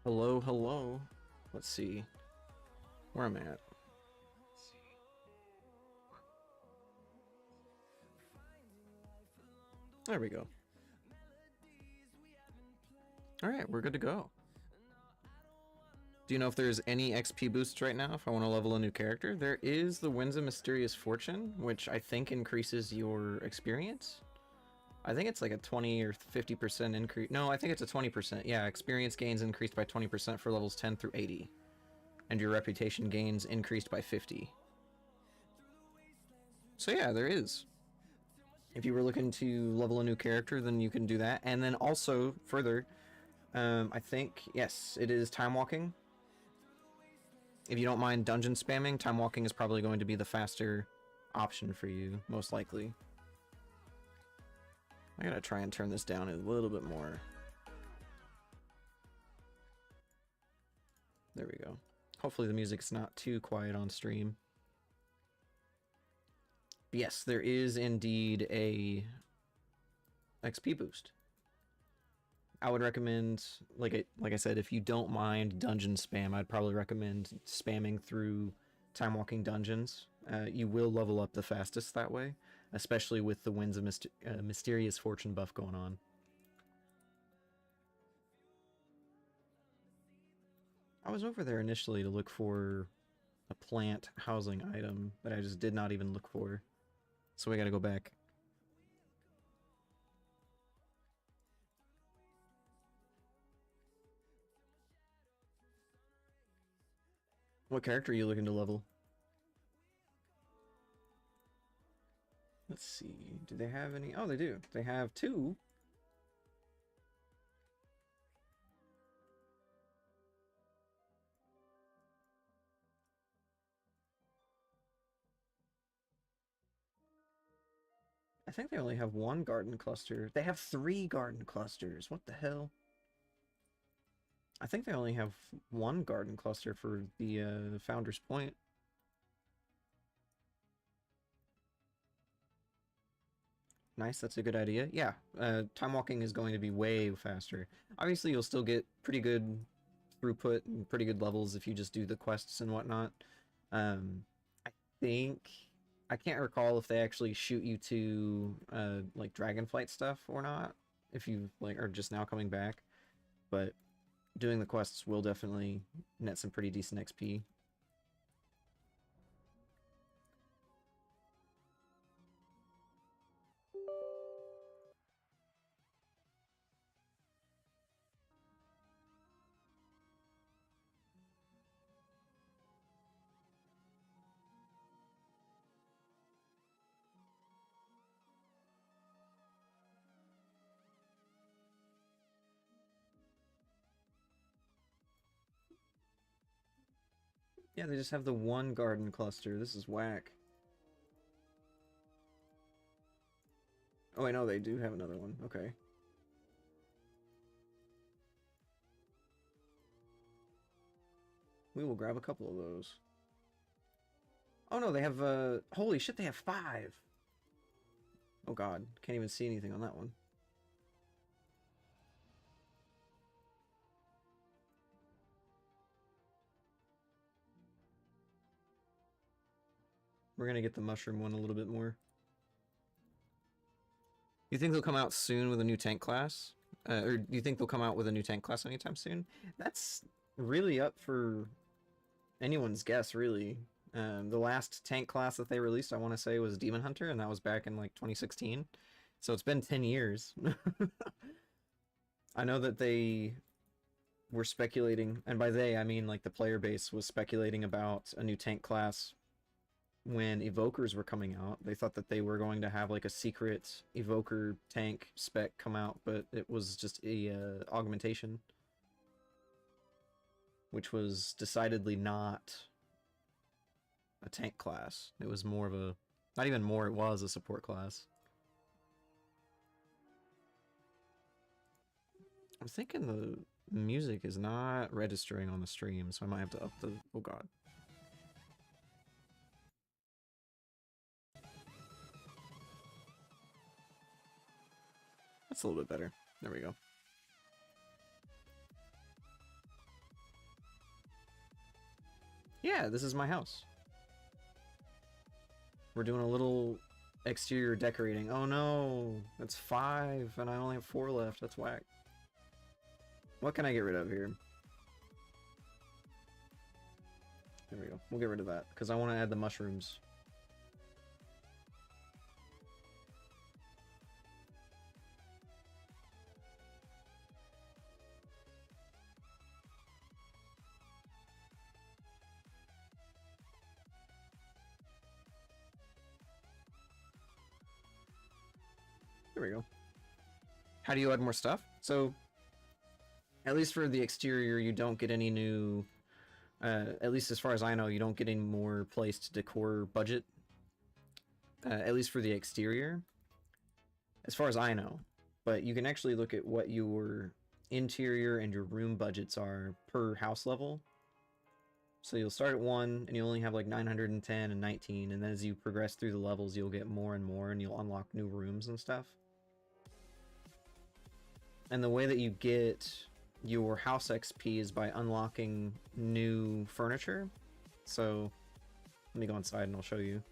Hello, hello. Let's see where I'm at. There we go. Alright, we're good to go. Do you know if there's any XP boosts right now if I want to level a new character? There is the Winds of Mysterious Fortune, which I think increases your experience. I think it's like a 20 or 50% increase. No, I think it's a 20%. Yeah, experience gains increased by 20% for levels 10 through 80. And your reputation gains increased by 50. So yeah, there is. If you were looking to level a new character, then you can do that. And then also, further, I think, yes, it is time walking. If you don't mind dungeon spamming, time walking is probably going to be the faster option for you, most likely. I gotta try and turn this down a little bit more. There we go. Hopefully the music's not too quiet on stream. But yes, there is indeed a XP boost. I would recommend, like I said, if you don't mind dungeon spam, I'd probably recommend spamming through time walking dungeons. You will level up the fastest that way, especially with the Winds of Mysterious Fortune buff going on. I was over there initially to look for a plant housing item that I just did not even look for. So we gotta go back. What character are you looking to level? Let's see. Do they have any? Oh, they do. They have two. I think they only have one garden cluster. They have 3 garden clusters. What the hell? I think they only have one garden cluster for the Founder's Point. Nice, that's a good idea. Yeah, time walking is going to be way faster. Obviously, you'll still get pretty good throughput and pretty good levels if you just do the quests and whatnot. I think I can't recall if they actually shoot you to like Dragonflight stuff or not. If you like are just now coming back, but doing the quests will definitely net some pretty decent XP. Yeah, they just have the one garden cluster. This is whack. Oh, I know they do have another one. Okay. We will grab a couple of those. Oh no, they have, holy shit, they have 5! Oh god, can't even see anything on that one. We're gonna get the mushroom one a little bit more. You think they'll come out soon with a new tank class? Or do you think they'll come out with a new tank class anytime soon? That's really up for anyone's guess, really. The last tank class that they released, I want to say, was Demon Hunter, and that was back in like 2016. So it's been 10 years. I know that they were speculating, and by they I mean like the player base was speculating about a new tank class when Evokers were coming out. They thought that they were going to have like a secret Evoker tank spec come out, but it was just a augmentation, which was decidedly not a tank class. It was more of a, not even more, it was a support class. I'm thinking the music is not registering on the stream, so I might have to up the, oh god. That's a little bit better. There we go. Yeah, this is my house. We're doing a little exterior decorating. Oh no, that's 5, and I only have 4 left. That's whack. What can I get rid of here? There we go. We'll get rid of that, because I want to add the mushrooms. There we go. How do you add more stuff? So, at least for the exterior, you don't get any new... at least as far as I know, you don't get any more placed decor budget. At least for the exterior. As far as I know. But you can actually look at what your interior and your room budgets are per house level. So you'll start at 1, and you only have like 910 and 19, and then as you progress through the levels, you'll get more and more, and you'll unlock new rooms and stuff. And the way that you get your house XP is by unlocking new furniture. So, let me go inside and I'll show you.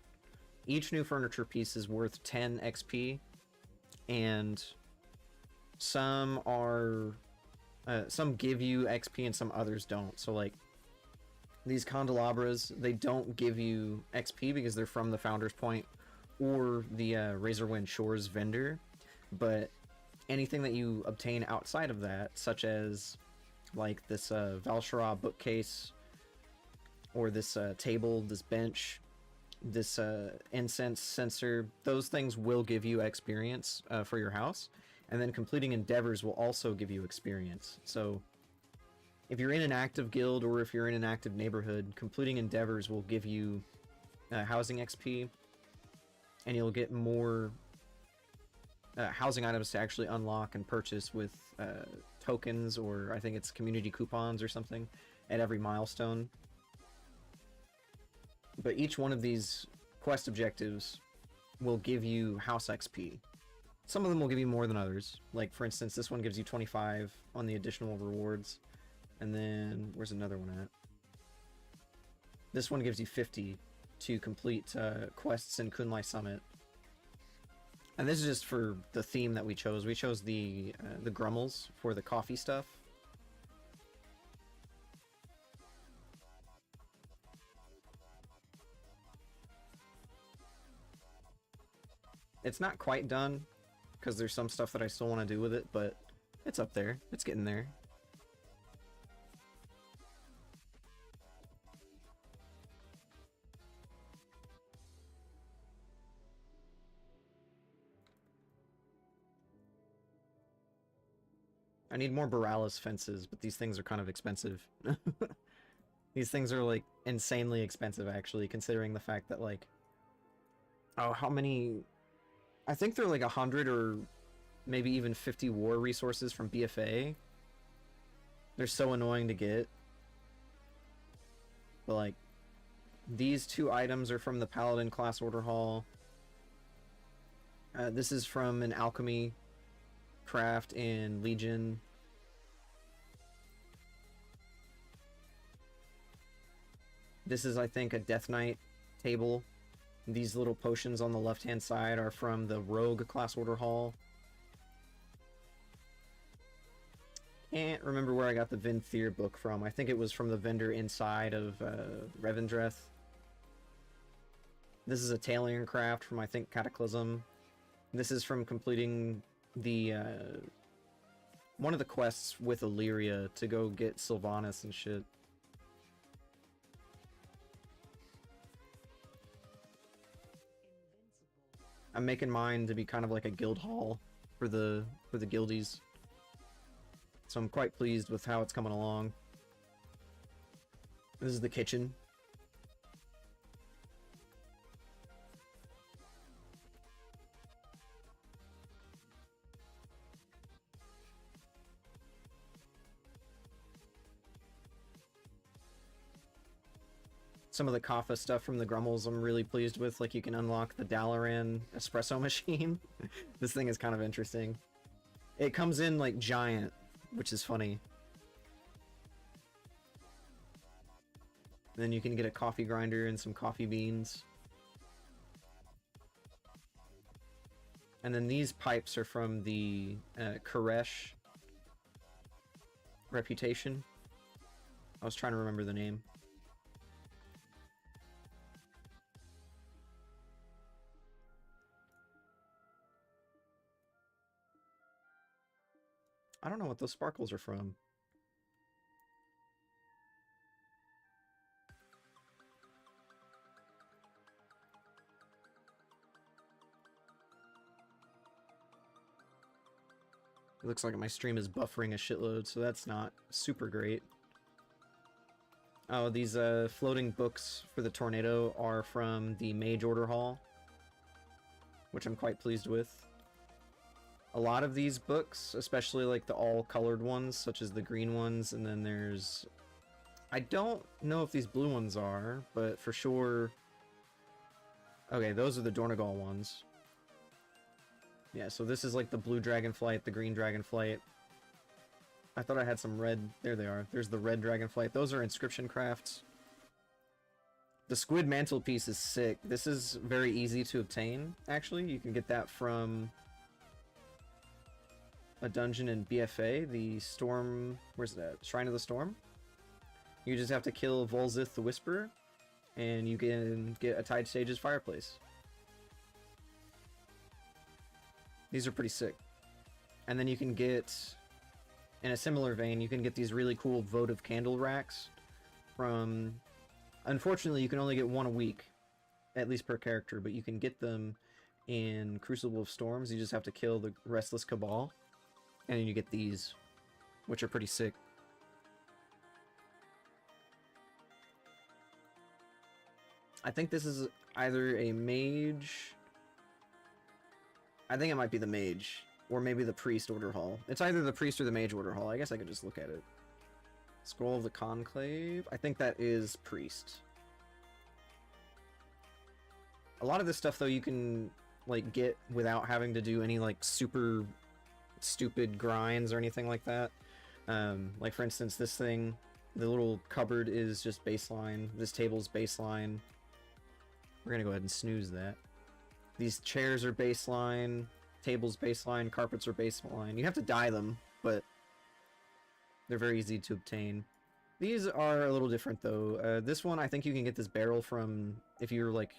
Each new furniture piece is worth 10 XP, and some are... some give you XP and some others don't. So, like, these candelabras, they don't give you XP because they're from the Founder's Point or the Razorwind Shores vendor, but anything that you obtain outside of that, such as like this Valshara bookcase, or this table, this bench, this incense censer, those things will give you experience for your house, and then completing endeavors will also give you experience. So if you're in an active guild or if you're in an active neighborhood, completing endeavors will give you housing XP, and you'll get more housing items to actually unlock and purchase with tokens, or I think it's community coupons or something, at every milestone. But each one of these quest objectives will give you house XP. Some of them will give you more than others. Like, for instance, this one gives you 25 on the additional rewards. And then, where's another one at? This one gives you 50 to complete quests in Kunlai Summit. And this is just for the theme that we chose. We chose the Grummels for the coffee stuff. It's not quite done, because there's some stuff that I still want to do with it, but it's up there. It's getting there. I need more Borealis fences, but these things are kind of expensive. These things are, like, insanely expensive, actually, considering the fact that, like... Oh, how many... I think they're like 100 or maybe even 50 war resources from BFA. They're so annoying to get. But, like, these 2 items are from the Paladin class order hall. This is from an alchemy craft in Legion. This is, I think, a Death Knight table. These little potions on the left-hand side are from the Rogue class order hall. Can't remember where I got the Vinthier book from. I think it was from the vendor inside of Revendreth. This is a Talion craft from, I think, Cataclysm. This is from completing the one of the quests with Illyria to go get Sylvanas and shit. I'm making mine to be kind of like a guild hall for the guildies. So I'm quite pleased with how it's coming along. This is the kitchen. Some of the Kaffa stuff from the Grummels I'm really pleased with, like you can unlock the Dalaran espresso machine. This thing is kind of interesting. It comes in like giant, which is funny. Then you can get a coffee grinder and some coffee beans. And then these pipes are from the Koresh reputation. I was trying to remember the name. I don't know what those sparkles are from. It looks like my stream is buffering a shitload, so that's not super great. Oh, these floating books for the tornado are from the Mage Order Hall, which I'm quite pleased with. A lot of these books, especially like the all-colored ones, such as the green ones, and then there's... I don't know if these blue ones are, but for sure... Okay, those are the Dornagal ones. Yeah, so this is like the blue dragonflight, the green dragonflight. I thought I had some red. There they are. There's the red dragonflight. Those are inscription crafts. The squid mantelpiece is sick. This is very easy to obtain, actually. You can get that from a dungeon in BFA, the Storm... Where's that? Shrine of the Storm? You just have to kill Volzith the Whisperer, and you can get a Tide Stages fireplace. These are pretty sick. And then you can get, in a similar vein, you can get these really cool votive candle racks from... Unfortunately, you can only get one a week, at least per character, but you can get them in Crucible of Storms. You just have to kill the Restless Cabal, and then you get these, which are pretty sick. I think this is either a mage... I think it might be the mage, or maybe the priest order hall. It's either the priest or the mage order hall. I guess I could just look at it. Scroll of the Conclave. I think that is priest. A lot of this stuff, though, you can like get without having to do any like super stupid grinds or anything like that. Like for instance, this thing, the little cupboard is just baseline. This table's baseline. We're gonna go ahead and snooze that. These chairs are baseline, tables baseline, carpets are baseline. You have to dye them, but they're very easy to obtain. These are a little different though. This one, I think you can get this barrel from if you're like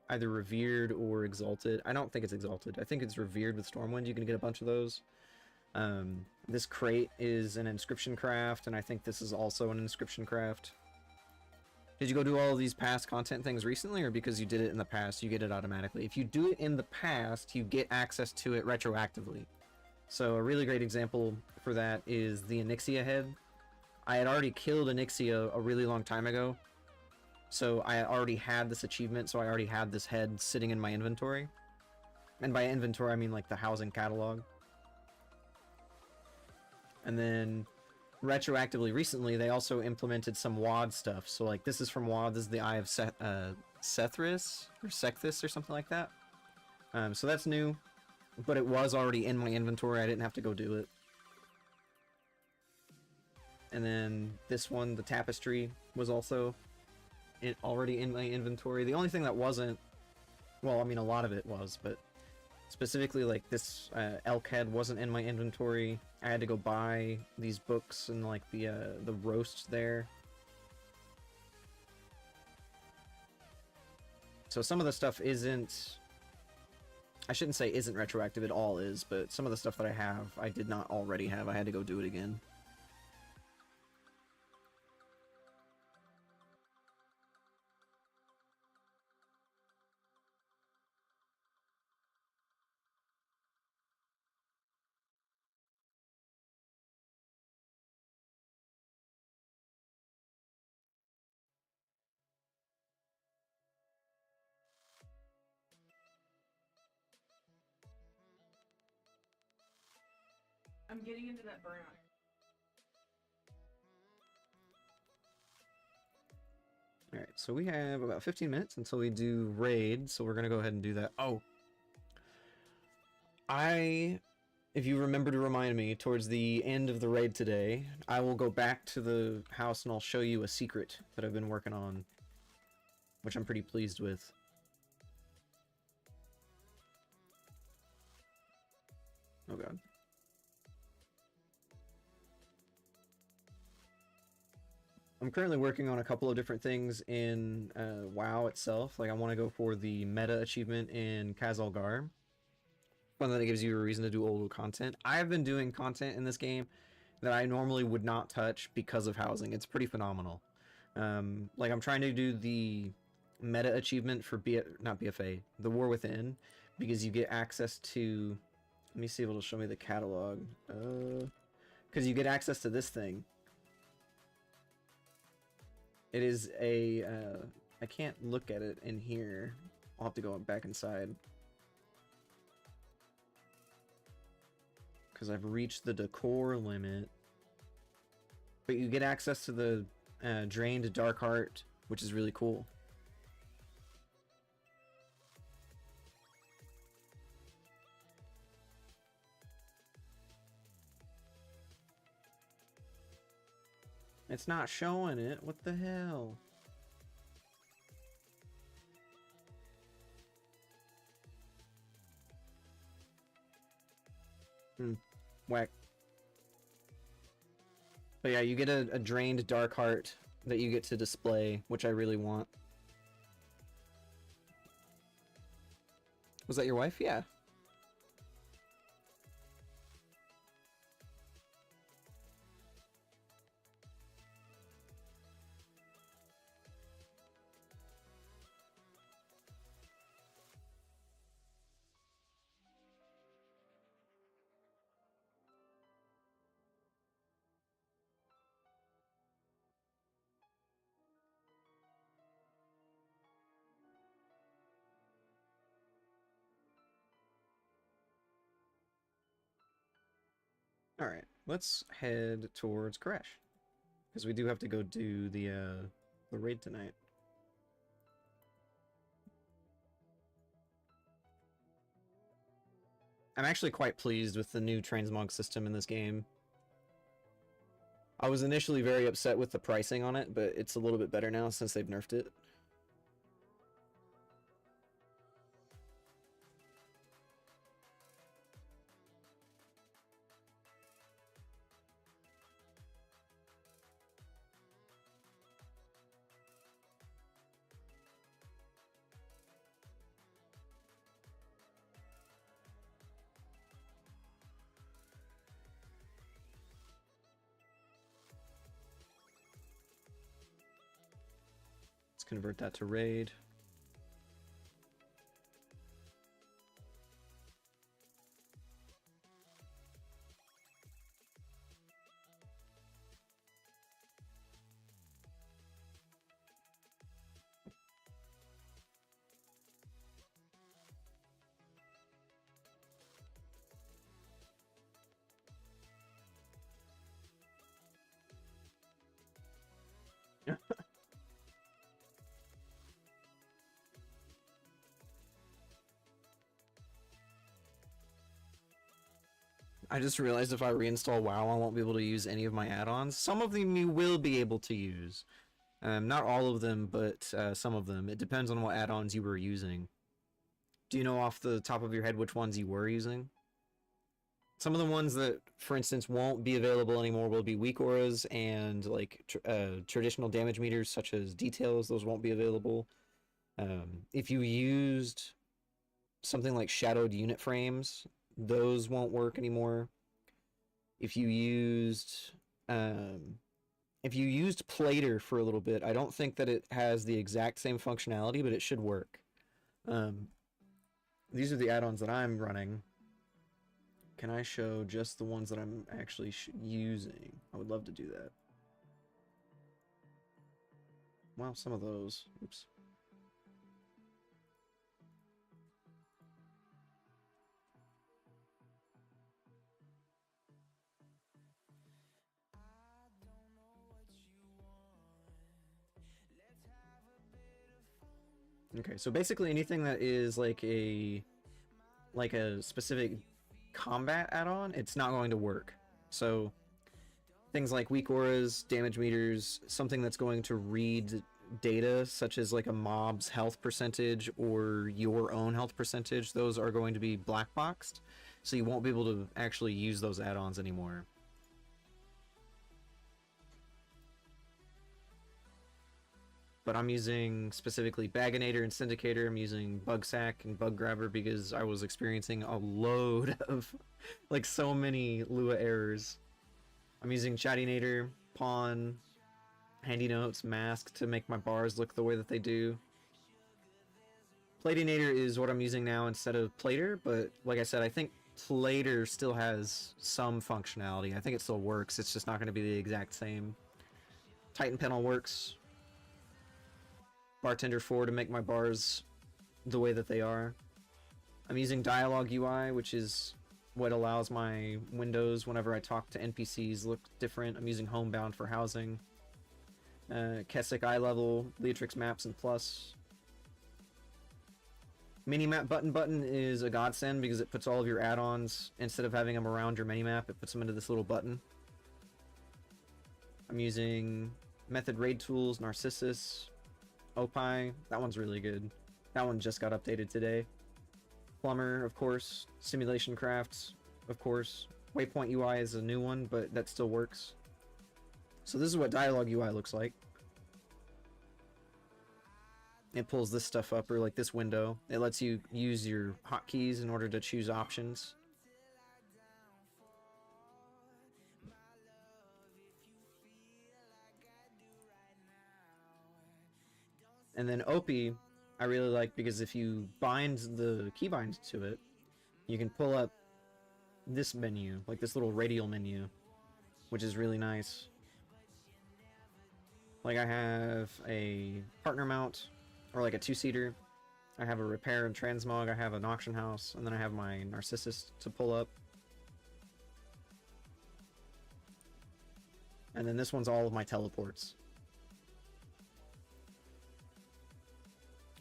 either revered or exalted. I don't think it's exalted. I think it's revered with Stormwind. You can get a bunch of those. This crate is an inscription craft, and I think this is also an inscription craft. Did you go do all of these past content things recently, or because you did it in the past, you get it automatically? If you do it in the past, you get access to it retroactively. So a really great example for that is the Onyxia head. I had already killed Onyxia a really long time ago, so I already had this achievement, so I already had this head sitting in my inventory. And by inventory, I mean like the housing catalog. And then... retroactively recently, they also implemented some WoD stuff. So like this is from WoD, this is the Eye of Sethris or Sekthis or something like that. So that's new, but it was already in my inventory. I didn't have to go do it. And then this one, the tapestry, was also already in my inventory. The only thing that wasn't, well, I mean a lot of it was, but specifically like this elk head wasn't in my inventory. I had to go buy these books and like the roast there. So some of the stuff isn't... I shouldn't say isn't retroactive, it all is, but some of the stuff that I have, I did not already have. I had to go do it again. I'm getting into that burnout. Alright, so we have about 15 minutes until we do raid, so we're gonna go ahead and do that. Oh! if you remember to remind me towards the end of the raid today, I will go back to the house and I'll show you a secret that I've been working on, which I'm pretty pleased with. Oh god. I'm currently working on a couple of different things in WoW itself. Like, I want to go for the meta achievement in Kazalgar. One that gives you a reason to do old content. I have been doing content in this game that I normally would not touch because of housing. It's pretty phenomenal. Like, I'm trying to do the meta achievement for not BFA, the War Within, because you get access to... Let me see if it'll show me the catalog. Because you get access to this thing. It is a... I can't look at it in here. I'll have to go back inside. Because I've reached the decor limit. But you get access to the drained dark heart, which is really cool. It's not showing it. What the hell? Whack. But yeah, you get a drained dark heart that you get to display, which I really want. Was that your wife? Yeah. Alright, let's head towards Crash. Because we do have to go do the raid tonight. I'm actually quite pleased with the new transmog system in this game. I was initially very upset with the pricing on it, but it's a little bit better now since they've nerfed it. Convert that to raid. I just realized if I reinstall WoW, I won't be able to use any of my add-ons. Some of them you will be able to use. Not all of them, but some of them. It depends on what add-ons you were using. Do you know off the top of your head which ones you were using? Some of the ones that, for instance, won't be available anymore will be weak auras and like traditional damage meters such as details. Those won't be available. If you used something like shadowed unit frames, those won't work anymore. If you used Plater for a little bit, I don't think that it has the exact same functionality, but it should work. These are the add-ons that I'm running. Can I show just the ones that I'm actually using? I would love to do that. Well, some of those. Oops. Okay, so basically anything that is like a specific combat add-on, it's not going to work. So things like weak auras, damage meters, something that's going to read data such as like a mob's health percentage or your own health percentage, those are going to be black boxed, so you won't be able to actually use those add-ons anymore. But I'm using specifically Baginator and Syndicator. I'm using Bug Sack and Bug Grabber because I was experiencing a load of, like, so many Lua errors. I'm using Chattinator, Pawn, Handy Notes, Mask to make my bars look the way that they do. Platinator is what I'm using now instead of Plater, but like I said, I think Plater still has some functionality. I think it still works, it's just not going to be the exact same. Titan Panel works. Bartender 4 to make my bars the way that they are. I'm using Dialogue UI, which is what allows my windows whenever I talk to NPCs look different. I'm using Homebound for housing. Kessick eye level, Leatrix maps, and plus. Minimap button is a godsend because it puts all of your add-ons, instead of having them around your minimap, it puts them into this little button. I'm using Method Raid Tools, Narcissus, Opie, that one's really good. That one just got updated today. Plumber, of course. Simulation Crafts, of course. Waypoint UI is a new one, but that still works. So this is what Dialogue UI looks like. It pulls this stuff up, or like this window. It lets you use your hotkeys in order to choose options. And then Opie, I really like because if you bind the keybind to it, you can pull up this menu, like this little radial menu, which is really nice. Like I have a partner mount, or like a two-seater. I have a repair and transmog, I have an auction house, and then I have my Narcissus to pull up. And then this one's all of my teleports.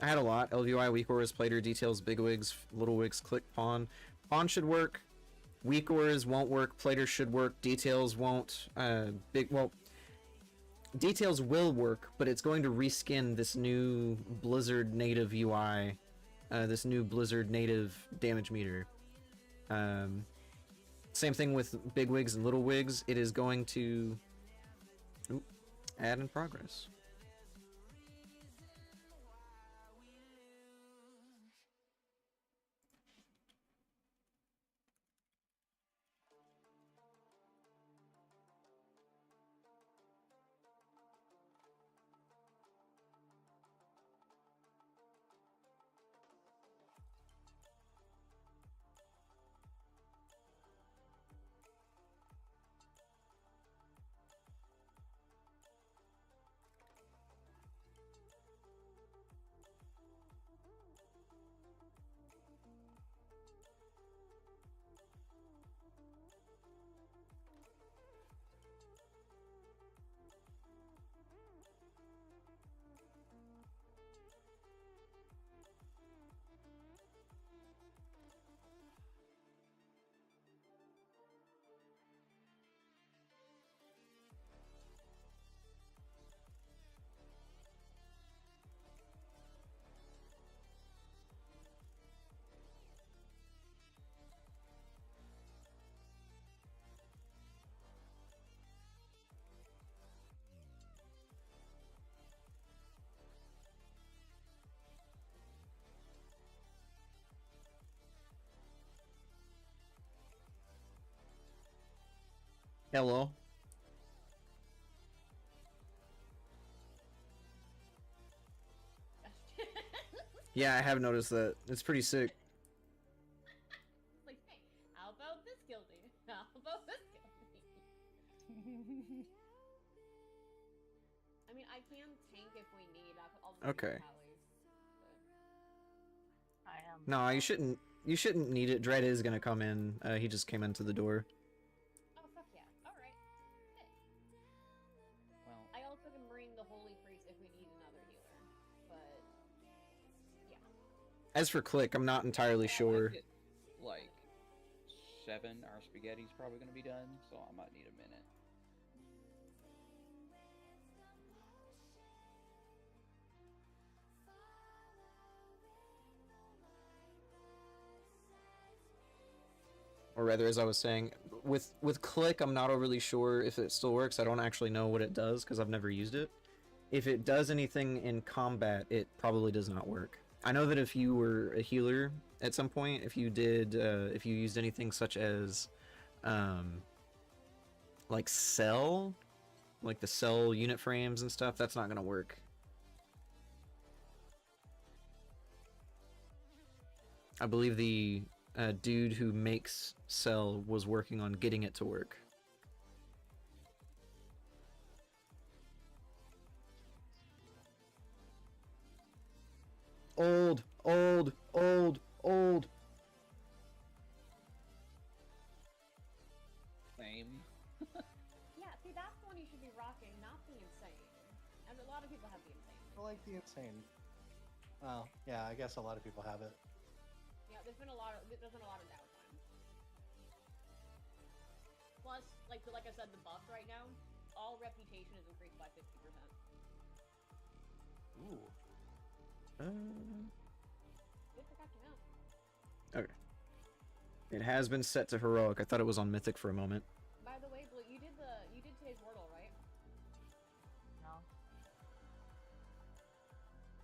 I had a lot. LVI, Weak Auras, Plater, Details, Big Wigs, Little Wigs, Click, Pawn. Pawn should work. Weak Auras won't work. Plater should work. Details won't. Details will work, but it's going to reskin this new Blizzard native UI. This new Blizzard native damage meter. Same thing with Big Wigs and Little Wigs. It is going to... Oop, add in progress. Hello. Yeah, I have noticed that. It's pretty sick. Like, hey, how about this guilty? How about this guilty? I mean, I can tank if we need. I'll just Okay. I am. No, you shouldn't. You shouldn't need it. Dread is gonna come in. He just came into the door. Oh fuck yeah! All right. Well, I also can bring the Holy Priest if we need another healer, but yeah. As for Click, I'm not entirely sure. I could, like, 7, our spaghetti's probably going to be done, so I might need a minute. Or rather, as I was saying, with click, I'm not overly sure if it still works. I don't actually know what it does because I've never used it. If it does anything in combat, it probably does not work. I know that if you were a healer at some point, if you used anything such as, like cell, like the cell unit frames and stuff, that's not gonna work. I believe the dude who makes cell was working on getting it to work. Old. Same. Yeah, see, that's the one you should be rocking, not the insane. And a lot of people have the insane. I like the insane. Well, yeah, I guess a lot of people have it. Yeah, there's been a lot of downtime. Plus, like I said, the buff right now, all reputation is increased by 50%. Ooh. Good for catching up. Okay. It has been set to heroic. I thought it was on mythic for a moment. By the way, Blue, you did today's Wordle, right? No.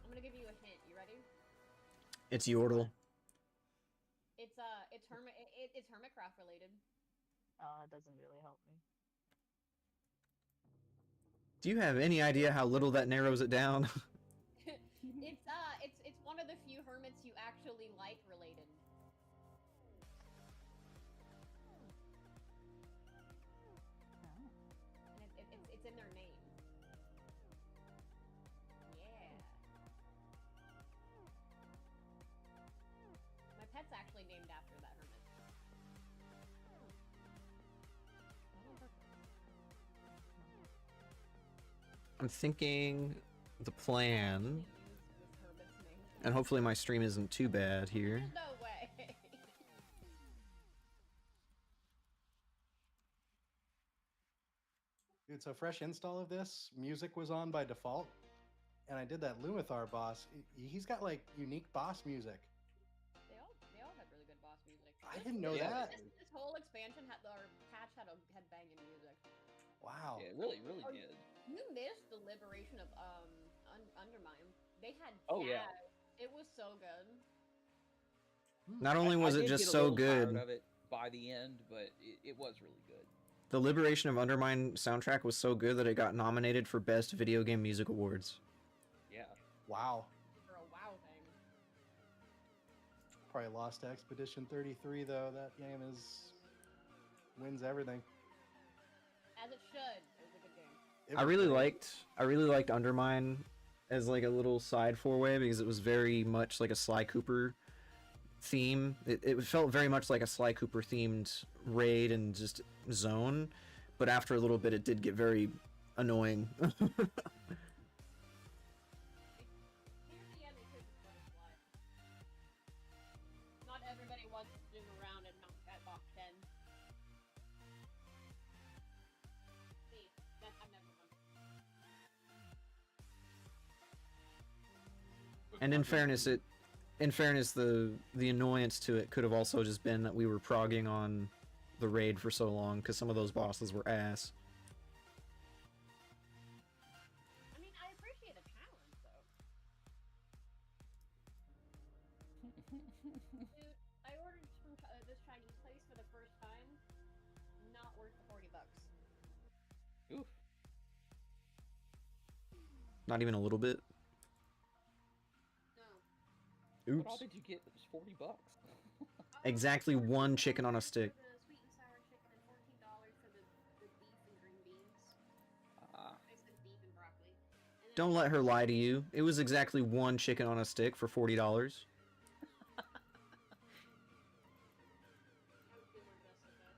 I'm gonna give you a hint. You ready? It's Yordle. It's Hermitcraft related. It doesn't really help me. Do you have any idea how little that narrows it down? It's one of the few hermits you actually like related. And it's in their name. Yeah. My pet's actually named after that hermit. I'm thinking the plan, Use this hermit's name. and hopefully my stream isn't too bad here. There's no way. Dude, so fresh install of this, music was on by default, and I did that Lumithar boss. He's got like unique boss music. They all had really good boss music. I didn't know Yeah. that. This whole expansion had patch had banging music. Wow. Yeah, it really Oh, did. You missed the liberation of Undermine. They had Oh, yeah. jazz. It was so good. Not only was I it did just get a so little tired good, of it by the end, but it was really good. the Liberation of Undermine soundtrack was so good that it got nominated for Best Video Game Music Awards. Yeah. Wow. For a WoW thing. Probably lost to Expedition 33 though. That game wins everything. As it should. It was a good game. It I was really great. liked Undermine as like a little side four-way because it was very much like a Sly Cooper theme. It felt very much like a Sly Cooper themed raid and just zone, but after a little bit it did get very annoying. Here's the end. They could just let it fly. Not everybody wants to zoom around and knock that box 10. See, I've never won. And in fairness, the annoyance to it could have also just been that we were progging on the raid for so long because some of those bosses were ass. I mean, I appreciate the challenge, though. Dude, I ordered from this Chinese place for the first time. Not worth the $40. Oof. Not even a little bit. No. What all Oops. did you get that was $40? Exactly one chicken on a stick. For the sweet and sour chicken and $14 for the beef and green beans. Ah. I said beef and broccoli. And then Don't let her lie to you. It was exactly one chicken on a stick for $40. I was doing my best with that.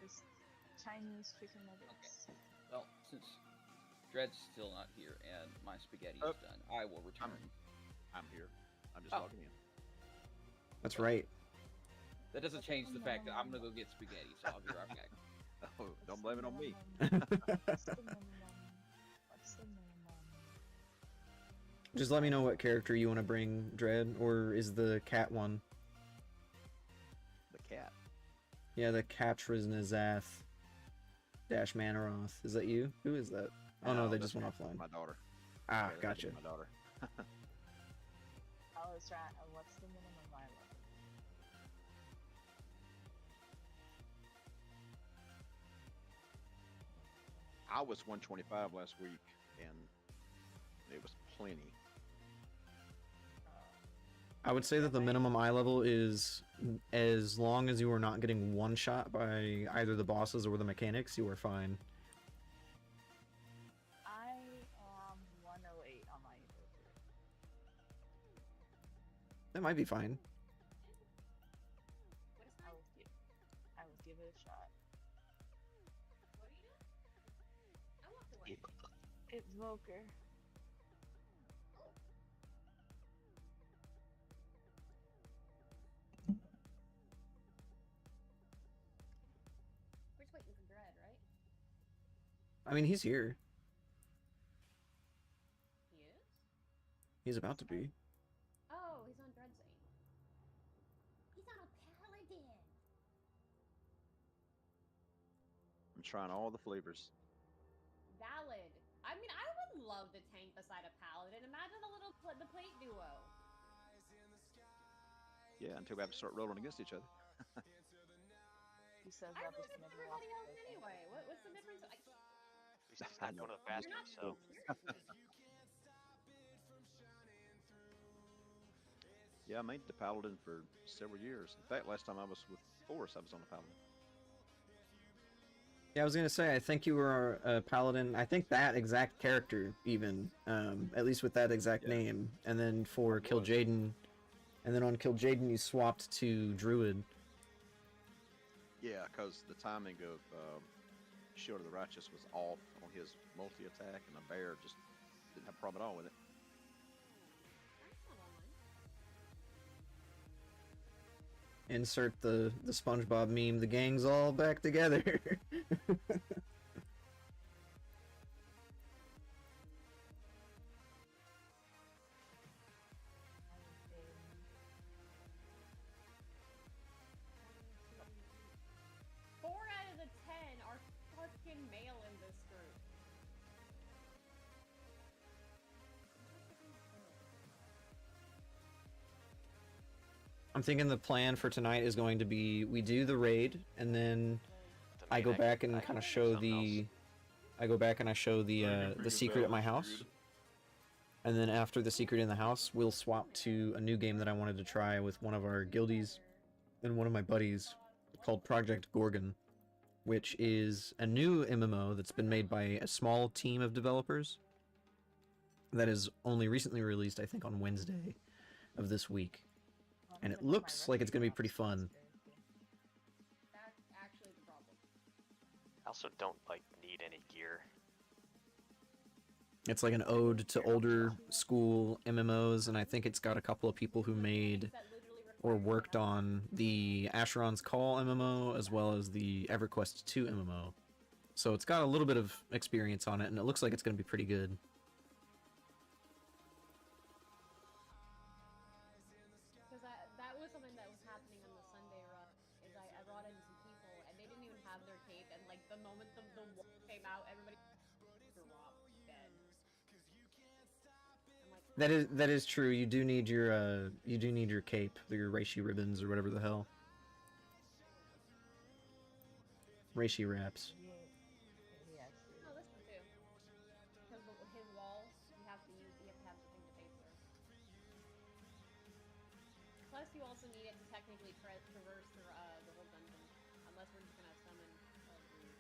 Just Chinese chicken nuggets. Well, since Dred's still not here and my spaghetti Oh. is done, I will return. I'm here. I'm just Oh. logging in. That's right. That doesn't change the fact that I'm gonna go get spaghetti, so I'll be right back. Oh, don't blame it on me. What's the minimum? What's the minimum? Just let me know what character you want to bring, Dread, or is the cat one? The cat. Yeah, the Katriznazath dash Manaroth. Is that you? Who is that? Oh no, they that's just went offline. my daughter. Ah, Yeah, gotcha. my daughter. I was right. What's the minimum I love? I was 125 last week, and it was plenty. I would say that the minimum eye level is as long as you are not getting one shot by either the bosses or the mechanics, you are fine. I am 108 on my Evoker. That might be fine. I will give it a shot. I walked away. Evoker. We're just waiting for Dread, right? I mean, he's here. He is? He's about to be. Oh, he's on Dread Zane. He's on a paladin. I'm trying all the flavors. Valid. I mean, I would love to tank beside a paladin. Imagine the plate duo. Yeah, until we have to start rolling against each other. He says I that roll this against never everybody else walks anyway. What's the difference? At least he's I not know. one of the You're not bastards, so. Yeah, I made the paladin for several years. In fact, last time I was with Force, I was on the paladin. Yeah, I was gonna say, I think you were a paladin. I think that exact character, even, at least with that exact Yeah. name. And then for I was. Kill Jaden, and then on Kill Jaden, you swapped to Druid. Yeah, because the timing of Shield of the Righteous was off on his multi-attack, and the bear just didn't have a problem at all with it. That's not online. Insert the SpongeBob meme. The gang's all back together. Four out of the 10 are fucking male in this group. I'm thinking the plan for tonight is going to be we do the raid, and then The I main go act- back and act- kind of show something else. the. I go back and I show the secret at my house, and then after the secret in the house, we'll swap to a new game that I wanted to try with one of our guildies and one of my buddies, called Project Gorgon, which is a new MMO that's been made by a small team of developers. That is only recently released, I think, on Wednesday of this week, and it looks like it's gonna be pretty fun. That's actually the problem. I also don't like need any gear. It's like an ode to older school MMOs, and I think it's got a couple of people who made That literally or requires worked an on the Asheron's Call MMO as well as the EverQuest 2 MMO. So it's got a little bit of experience on it, and it looks like it's going to be pretty good. Because that was something that was happening on the Sunday run. Is I brought in some people and they didn't even have their cape, and like the moment the wall came out, everybody dropped dead. I'm like, That is true. You do need your cape, your reishi ribbons or whatever the hell. Reishi wraps. Yes. no, this one too. Because his wall, you have to have the thing to face her. Plus, you also need it to technically traverse the whole dungeon, unless we're just gonna summon every boss,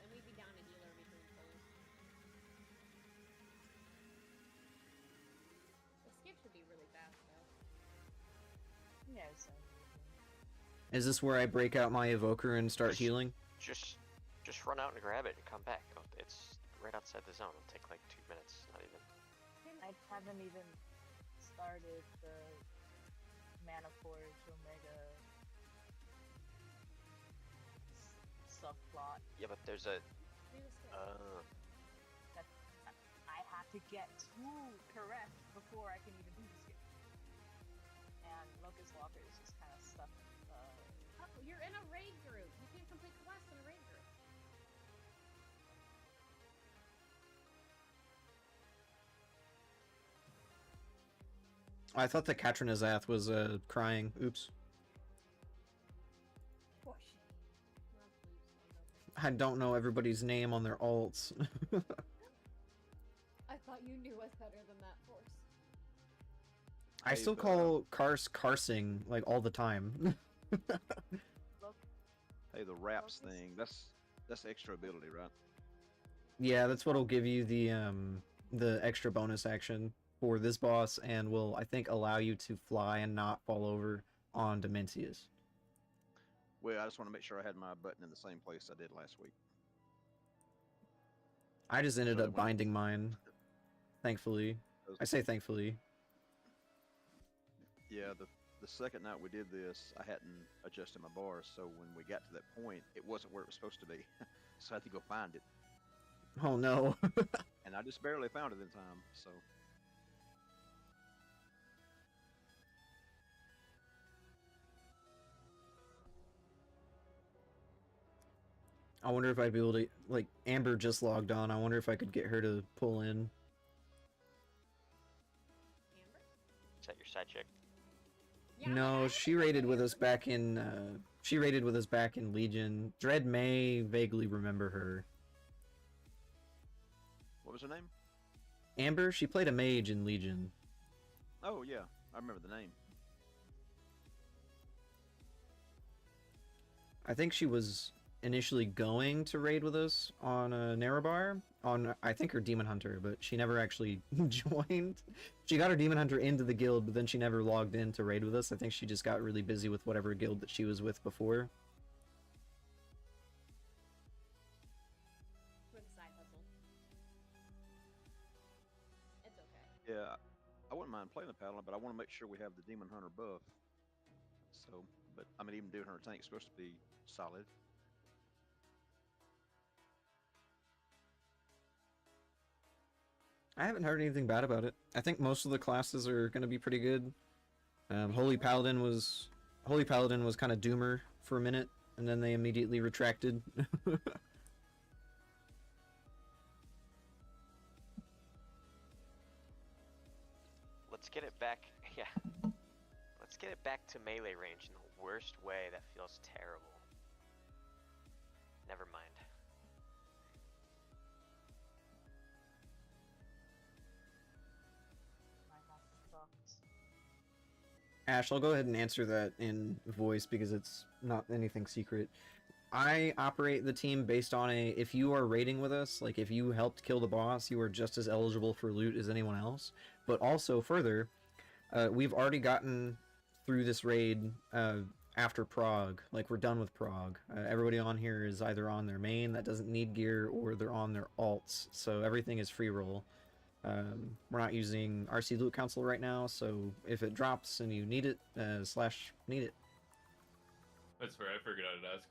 and we'd be down a healer between souls. The skip should be really fast though. Yeah, so. Is this where I break out my evoker and start healing? Just run out and grab it and come back. It's right outside the zone. It'll take like 2 minutes, not even. I haven't even started the Mana Forge Omega subplot. Yeah, but there's a. Do the skip. That I have to get to correct before I can even do the skip. And Locust Walker is just kind of stuck. Oh, you're in a raid group. You can't complete quests in a raid group. I thought that Katrinazath was crying. Oops. Poor shit. I don't know everybody's name on their alts. I thought you knew us better than that, Force. I Hey, still but, call Kars Karsing like all the time. Look, Hey, the wraps Focus. thing, that's extra ability, right? Yeah, that's what'll give you the extra bonus action for this boss, and will, I think, allow you to fly and not fall over on Dementius. Well, I just want to make sure I had my button in the same place I did last week. I just ended So up when- binding mine, thankfully. Those- I say thankfully. Yeah, the second night we did this, I hadn't adjusted my bars, so when we got to that point, it wasn't where it was supposed to be. So I had to go find it, Oh no. and I just barely found it in time. So I wonder if I'd be able to, like, Amber just logged on. I wonder if I could get her to pull in. Amber? Is that your side chick? Yeah, I No, don't she think I raided know with Amber. us back in, she raided with us back in Legion. Dread may vaguely remember her. what was her name? Amber, she played a mage in Legion. Oh yeah, I remember the name. I think she was initially going to raid with us on Narabar, on, I think, her Demon Hunter, but she never actually joined. She got her Demon Hunter into the guild, but then she never logged in to raid with us. I think she just got really busy with whatever guild that she was with before. With a side hustle. It's okay. Yeah, I wouldn't mind playing the paladin, but I want to make sure we have the demon hunter buff. So, but I mean, even demon hunter tank is supposed to be solid. I haven't heard anything bad about it. I think most of the classes are going to be pretty good. Holy Paladin was kind of doomer for a minute, and then they immediately retracted. Let's get it back. Yeah. Let's get it back to melee range in the worst way. That feels terrible. Never mind. my house sucks. Ash, I'll go ahead and answer that in voice because it's not anything secret. I operate the team based on if you are raiding with us, like if you helped kill the boss, you are just as eligible for loot as anyone else. But also further, we've already gotten through this raid after Prague. Like, we're done with Prague. Everybody on here is either on their main that doesn't need gear, or they're on their alts, so everything is free roll. We're not using RC Loot Council right now, so if it drops and you need it, / need it. That's fair. I figured I'd ask.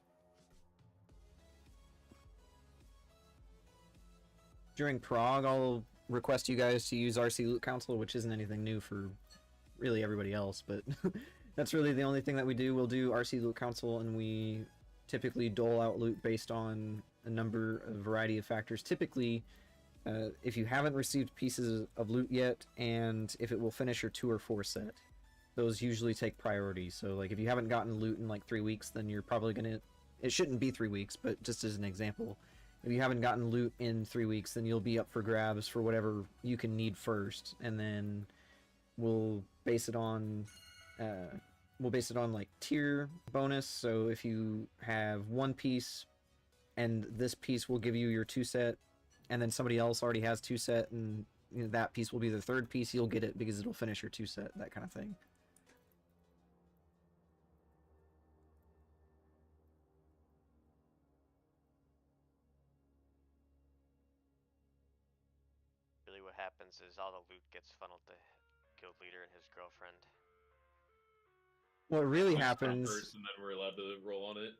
During Prague, I'll request you guys to use RC Loot Council, which isn't anything new for really everybody else, but that's really the only thing that we do. We'll do RC Loot Council, and we typically dole out loot based on a variety of factors. Typically, if you haven't received pieces of loot yet, and if it will finish your 2 or 4 set. Those usually take priority. So, like, if you haven't gotten loot in, like, 3 weeks, then you're probably gonna... It shouldn't be 3 weeks, but just as an example, if you haven't gotten loot in 3 weeks, then you'll be up for grabs for whatever you can need first, and then we'll base it on... like, tier bonus. So if you have 1 piece, and this piece will give you your 2 set, and then somebody else already has 2 set, and you know, that piece will be the 3rd piece, you'll get it because it'll finish your 2 set, that kind of thing. Really, what happens is all the loot gets funneled to guild leader and his girlfriend. What really First happens... and then we're allowed to roll on it.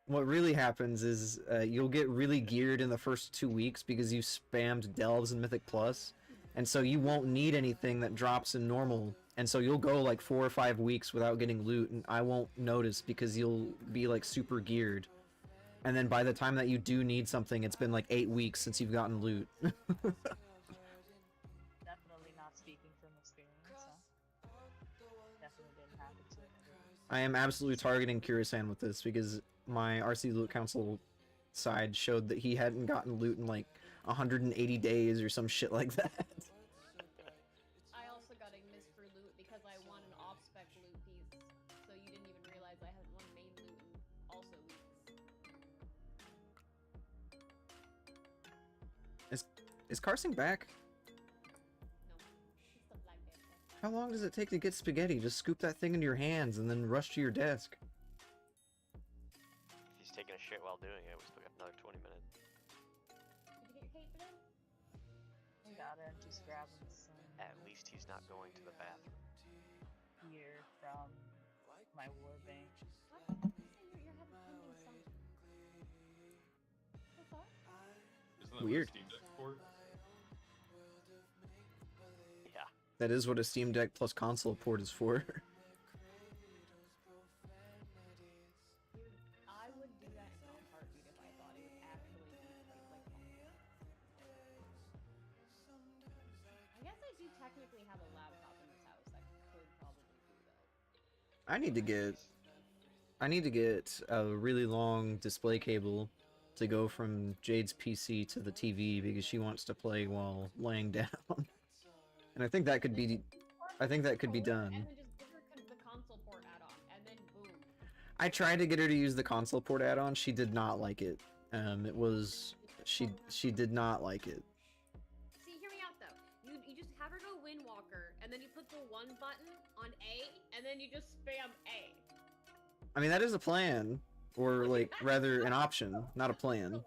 What really happens is you'll get really geared in the first 2 weeks because you spammed Delves and Mythic Plus, and so you won't need anything that drops in normal, and so you'll go like 4 or 5 weeks without getting loot, and I won't notice because you'll be like super geared. And then by the time that you do need something, it's been like 8 weeks since you've gotten loot. Definitely not speaking from experience, huh? Definitely didn't happen to me. I am absolutely targeting Kurasan with this because my RC Loot Council side showed that he hadn't gotten loot in like 180 days or some shit like that. I also got a miss for loot because I won an off-spec loot piece, so you didn't even realize I had won main loot and also loot. Is Karsing back? No. It's the black bear. How long does it take to get spaghetti? Just scoop that thing into your hands and then rush to your desk. If he's taking a shit while doing it, we still got another 20 minutes. Did you get your cape for them? Got it, just grabbing some At least he's not going to the bathroom. gear from my warband. What? You're having fun in some... So far? Isn't that Weird. what Steam Deck's for? Yeah. That is what a Steam Deck plus console port is for. Dude, I would do that in a heartbeat if I thought it would actually be like I guess I do technically have a laptop in this house that could probably do that. I need to get a really long display cable to go from Jade's PC to the TV because she wants to play while laying down. And I think that could be done. And then just give her the console port add-on, and then boom. I tried to get her to use the console port add-on. She did not like it. She did not like it. See, hear me out though. You just have her go Windwalker, and then you put the one button on A, and then you just spam A. I mean, that is a plan, or like rather an option, not a plan. Can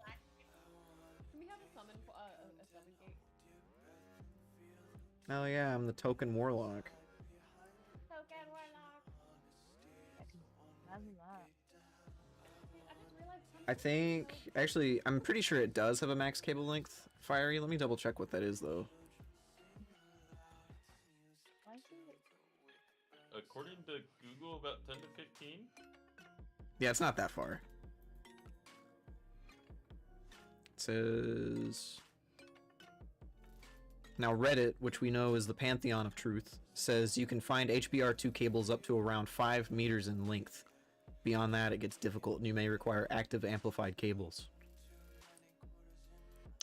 we have a summon gate? Oh yeah, I'm the token warlock. Token Warlock. Imagine that. I just realized I think, actually, I'm pretty sure it does have a max cable length, Fiery. Let me double check what that is though. Why is it? According to Google, about 10 to 15. Yeah, it's not that far. It says... Now Reddit, which we know is the pantheon of truth, says you can find HBR2 cables up to around 5 meters in length. Beyond that, it gets difficult and you may require active amplified cables.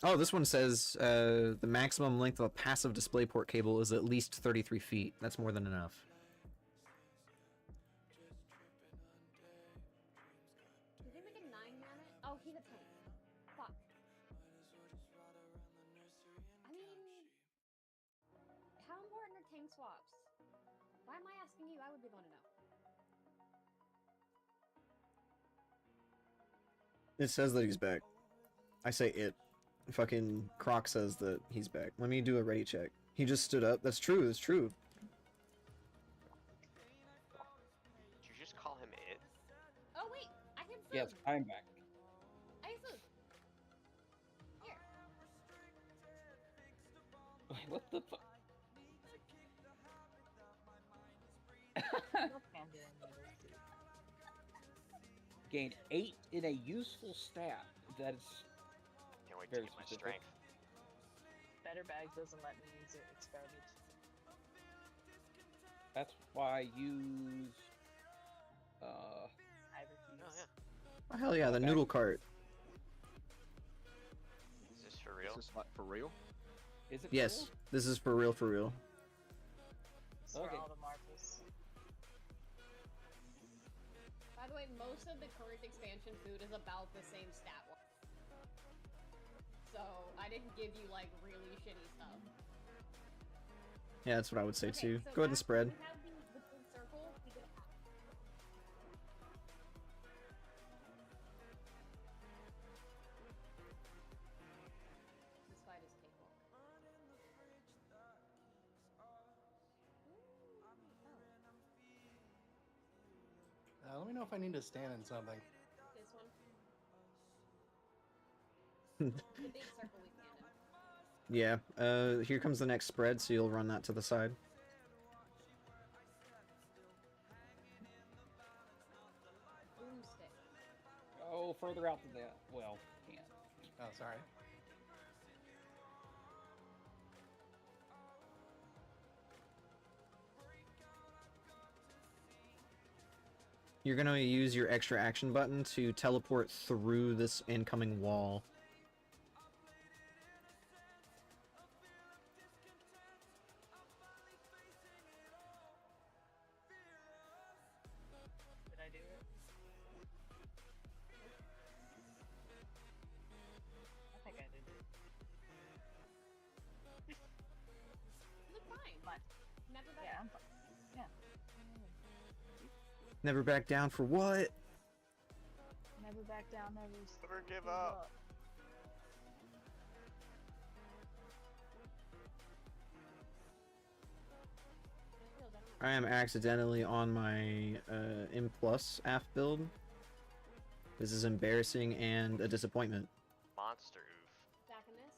Oh, this one says the maximum length of a passive DisplayPort cable is at least 33 feet. That's more than enough. Did they make a 9 mana? Oh, he's a tank. Fuck. I mean, how important are tank swaps? Why am I asking you? I would be the one to know. It says that he's back. I say it. Fucking Croc says that he's back. Let me do a ready check. He just stood up. That's true. That's true. Did you just call him it? Oh wait, I have food. Yes, I'm back. I have food. Here. What the fuck? No panda in noodles, dude. Gain 8 in a useful stat. That's Can't wait to very get my specific. strength. Better Bag doesn't let me use it. It's garbage. That's why I use I refuse. Oh yeah. Oh, hell yeah, the Okay. noodle cart. Is this for real? Is this like for real? is it Yes, cool? this is for real, for real. It's for Okay. all the marbles. By the way, most of the current expansion food is about the same stat one. So I didn't give you like really shitty stuff. Yeah, that's what I would say Okay, too. so Go ahead and after spread. We have the food circle. We get this fight is cakewalk. Ooh, oh. know if I need to stand in something. This one. The big circle we stand in. Yeah, here comes the next spread, so you'll run that to the side. Boomstick. Oh, further out than that. Well, can't. Oh, sorry. You're gonna use your extra action button to teleport through this incoming wall. Did I do it? I think I did it. You look fine. But Never better. yeah, I'm fine. Yeah. Never back down for what? Never back down, Never give up. I am accidentally on my M plus AF build. This is embarrassing and a disappointment. Monster oof. Back in this.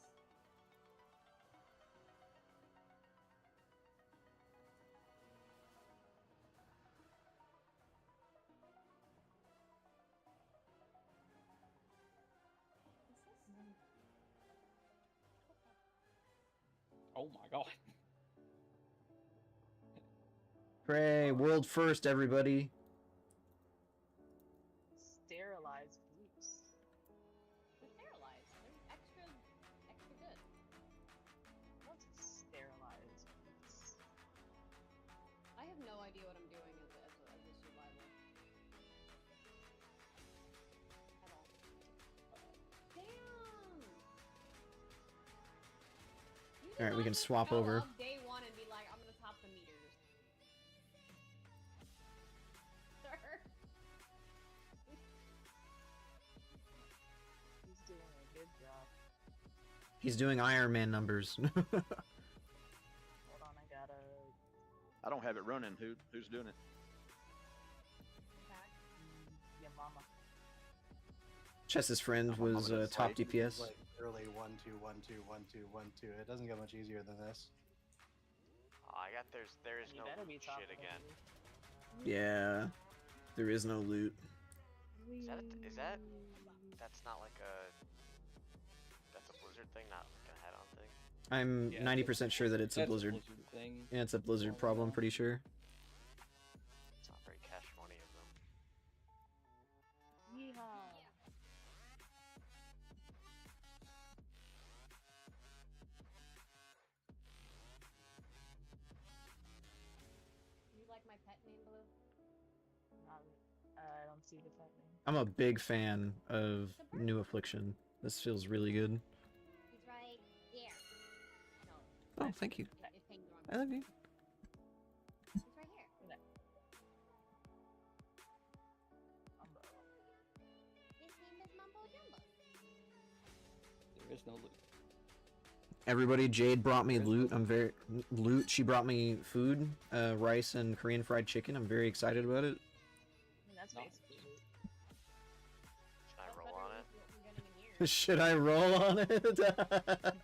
Oh my god. Hooray, world first, everybody. Sterilized boots. They're sterilized. They're extra good. What's sterilized boots? I have no idea what I'm doing as a survivor. At all. Damn! You did Alright, we not can just swap go over. up day one and be like, I'm gonna top the meters. Sir. He's doing a good job. He's doing Iron Man numbers. Hold on, I gotta. I don't have it running. Who's doing it? Back. Your mama. Chess's friend was top Like, DPS. Like early 1 2 1 2 1 2 1 2. It doesn't get much easier than this. Oh, there is And you no better be loot top shit again. Yeah, there is no loot. Is that that's not like that's a Blizzard thing, not like a head-on thing? I'm Yeah, 90% sure that it's a That's Blizzard. thing. Yeah, it's a Blizzard problem, pretty sure. It's not very cash money of them. Yeehaw. You like my pet name, Blue? I don't see the pet name. I'm a big fan of New Affliction. This feels really good. He's right there. No, Oh, thank you. it pinged the wrong I love you. He's right here. Umbo. His name is Mumbo Jumbo. There is no loot. Everybody, Jade brought me loot. She brought me food, rice and Korean fried chicken. I'm very excited about it. I mean, that's No. basically it. Should I That's roll better on than it? what we're getting in here. Should I roll on it?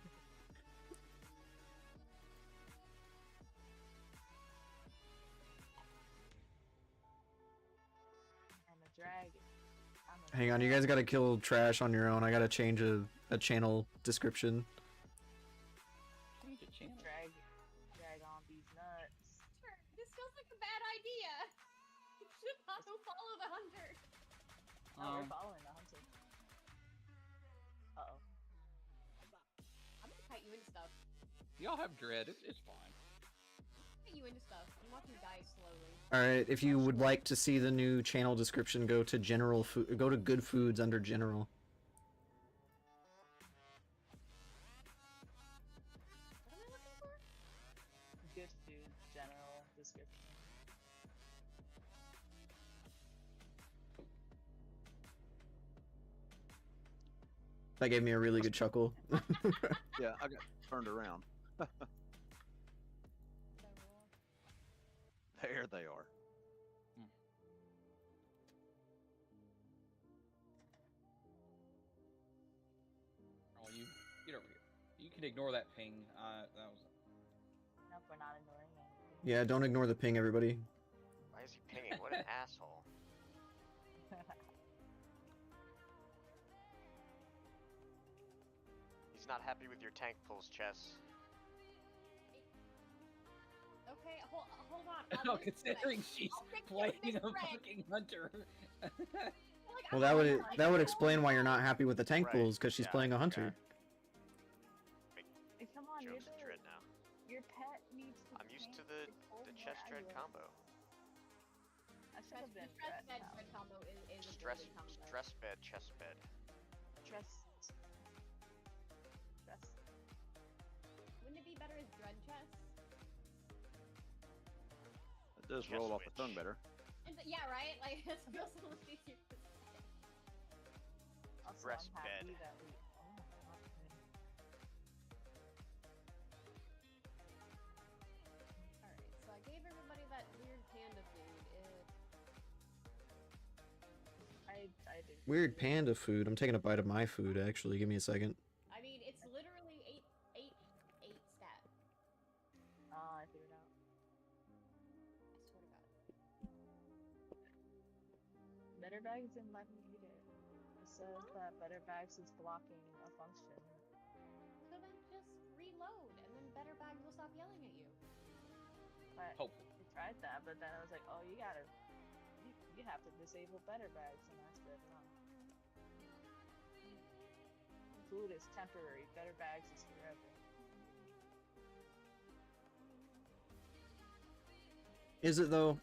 I'm a dragon. Hang on, you guys gotta kill trash on your own. I gotta change a channel description. Change the channel. Drag on these nuts. Sure, this feels like a bad idea. You should not follow the hunter. No, we're following the hunter. Uh-oh. I'm gonna cut you into stuff. Y'all have dread. It's fine. Cut you into stuff. I'm watching you die slowly. Alright, if you would like to see the new channel description, go to general food. Go to good foods under general. What am I looking for? Good food, general description. That gave me a really good chuckle. Yeah, I got turned around. Did I roll? There they are. can ignore that ping. That was. Nope, we're not ignoring anything. Yeah, don't ignore the ping, everybody. Why is he pinging? What an asshole. He's not happy with your tank pulls, Chess. Okay, hold on. No, I'll listen to it. considering she's I'll fix it playing with a this thread. fucking hunter. Like, Well, I'm that like, would oh explain why you're my not happy with the tank Right, pools, because she's yeah, playing a I hunter. Hey, come on, Jokes and dread now. your pet needs to. I'm used to tank the pull chess more dread aggro. combo. I should have been Stress dread. bed combo is a Stress, really good combo. stress bed, chess bed. Stress. Stress. Wouldn't it be better as dread chess? It does Chess roll off the switch. tongue better. Yeah, right? Like, it feels a little easier to say. Also, Breast I'm happy bed. that we. Oh, okay. Alright, so I gave everybody that weird panda food. I did. Weird panda food. I'm taking a bite of my food, actually. Give me a second. I mean, it's literally 8 stat. I figured out. I swear to God. Better Bags didn't let me eat it. It says that Better Bags is blocking a function. So then just reload, and then Better Bags will stop yelling at you. But Hopefully. we tried that, but then I was like, oh, you have to disable Better Bags, and I said no. Food is temporary. Better Bags is forever. Is it, though?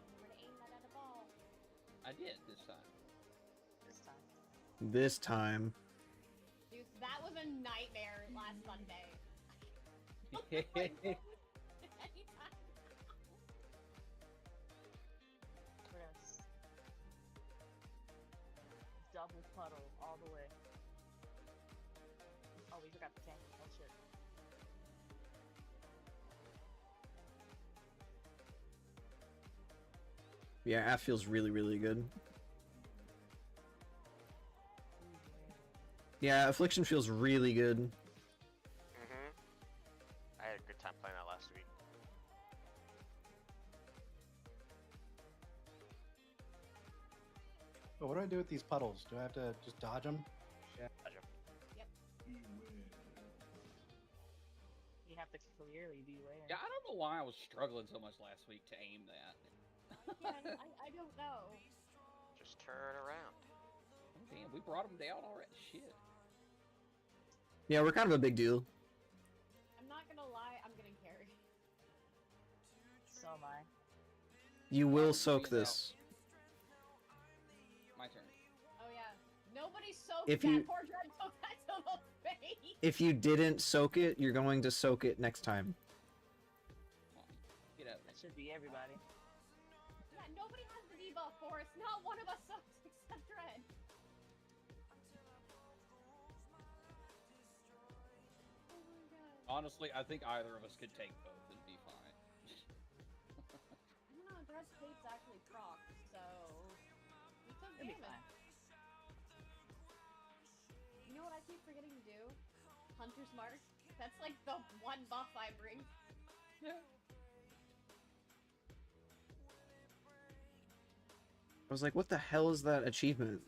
Remember to aim that at a ball. I did this time. This time. This time. Dude, that was a nightmare last Sunday. We're gonna double puddle all the way. Oh, we forgot the tank. Oh shit. Yeah, F feels really, really good. Yeah, Affliction feels really good. Mm-hmm. I had a good time playing that last week. But what do I do with these puddles? Do I have to just dodge them? Gotcha. You have to clearly be aware. Yeah, I don't know why I was struggling so much last week to aim that. Yeah, I don't know. Just turn around. Oh, damn, we brought him down already. Shit. Yeah, we're kind of a big deal. I'm not gonna lie, I'm getting carried. So am I. You will Oh, soak please, no. this. My turn. Oh yeah. Nobody soaked If that. you- Poor Dread took that to the face. If you didn't soak it, you're going to soak it next time. Come on, get out. That should be everybody. Yeah, nobody has the debuff for us. Not one of us sucks except Dread. Oh my god. Honestly, I think either of us could take both and be fine. I don't know, Dread's cape's actually procced, so he took It'll be damage. fine. You know what I keep forgetting to do? Hunter's Mark. That's like the one buff I bring. I was like, what the hell is that achievement?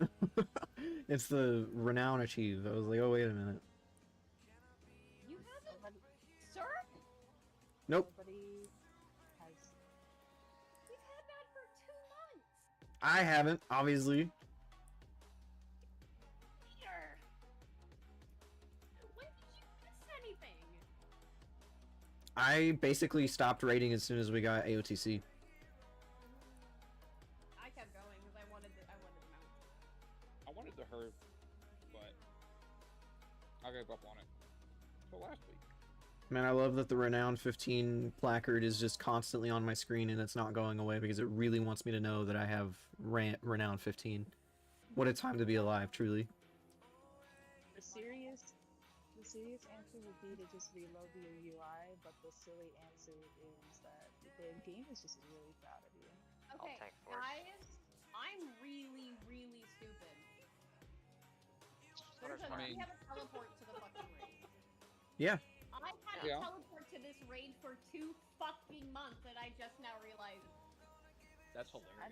It's the Renown Achieve. I was like, oh, wait a minute. You haven't, Nobody, sir? Nope. nobody has. We've had that for 2 months. I haven't, obviously. Peter. When did you miss anything? I basically stopped raiding as soon as we got AOTC. I kept going because I wanted the mount. I wanted the herb, but I gave up on it. So last week. Man, I love that the Renown 15 placard is just constantly on my screen and it's not going away because it really wants me to know that I have Renown 15. What a time to be alive, truly. The serious answer would be to just reload your UI, but the silly answer is that the game is just really proud of you. Okay, tank force. guys, I'm really, really stupid. Hunter's We Mark. have a teleport to the fucking raid. Yeah. I had Yeah. a teleport to this raid for 2 fucking months, and I just now realized That's hilarious. I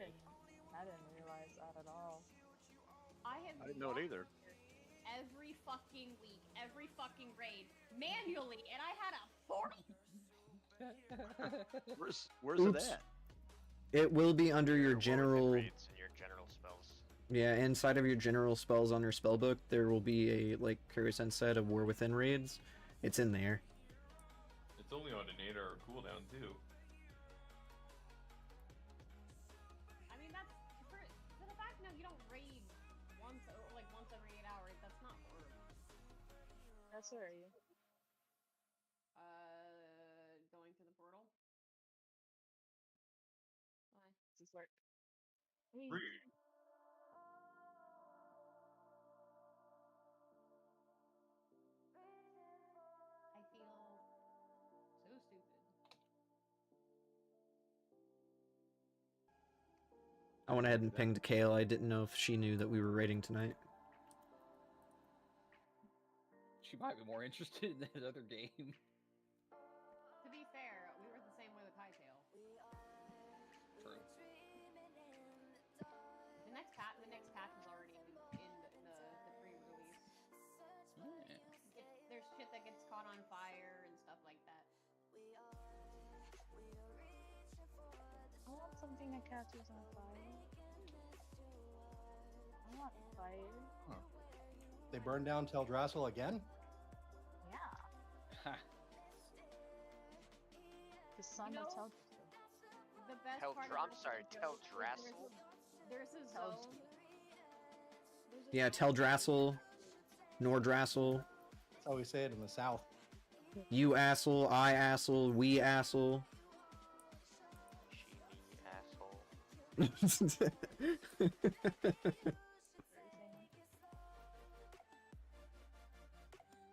didn't realize that at all. I have. I didn't know it walked either. here every fucking week, every fucking raid, manually, and I had a portal. Where's Oops. it at? It will be under your War within general. raids and your general spells. Yeah, inside of your general spells on your spellbook, there will be a like Kuro-sen said, a War Within raids. It's in there. It's only on an 8-hour cooldown too. I mean, that's for the fact now you don't raid once every 8 hours. That's not horrible. That's where are you? Going to the portal. Why? Does this work? Hey. Rude. I feel so stupid. I went ahead and pinged Kale. I didn't know if she knew that we were raiding tonight. She might be more interested in that other game. To be fair, we were the same way with Hightail. True. The next patch is already in the pre-release. Yeah. There's shit that gets caught on fire and stuff like that. I want something that catches on fire. I want fire. They burned down Teldrassil again? Yeah. The sun You of know, Teldrassil. The best part I'm sorry, Teldrassil? There's a zone. Yeah, Teldrassil, Nordrassil, That's how we say it in the South. you asshole, I asshole, we asshole. She, me, asshole.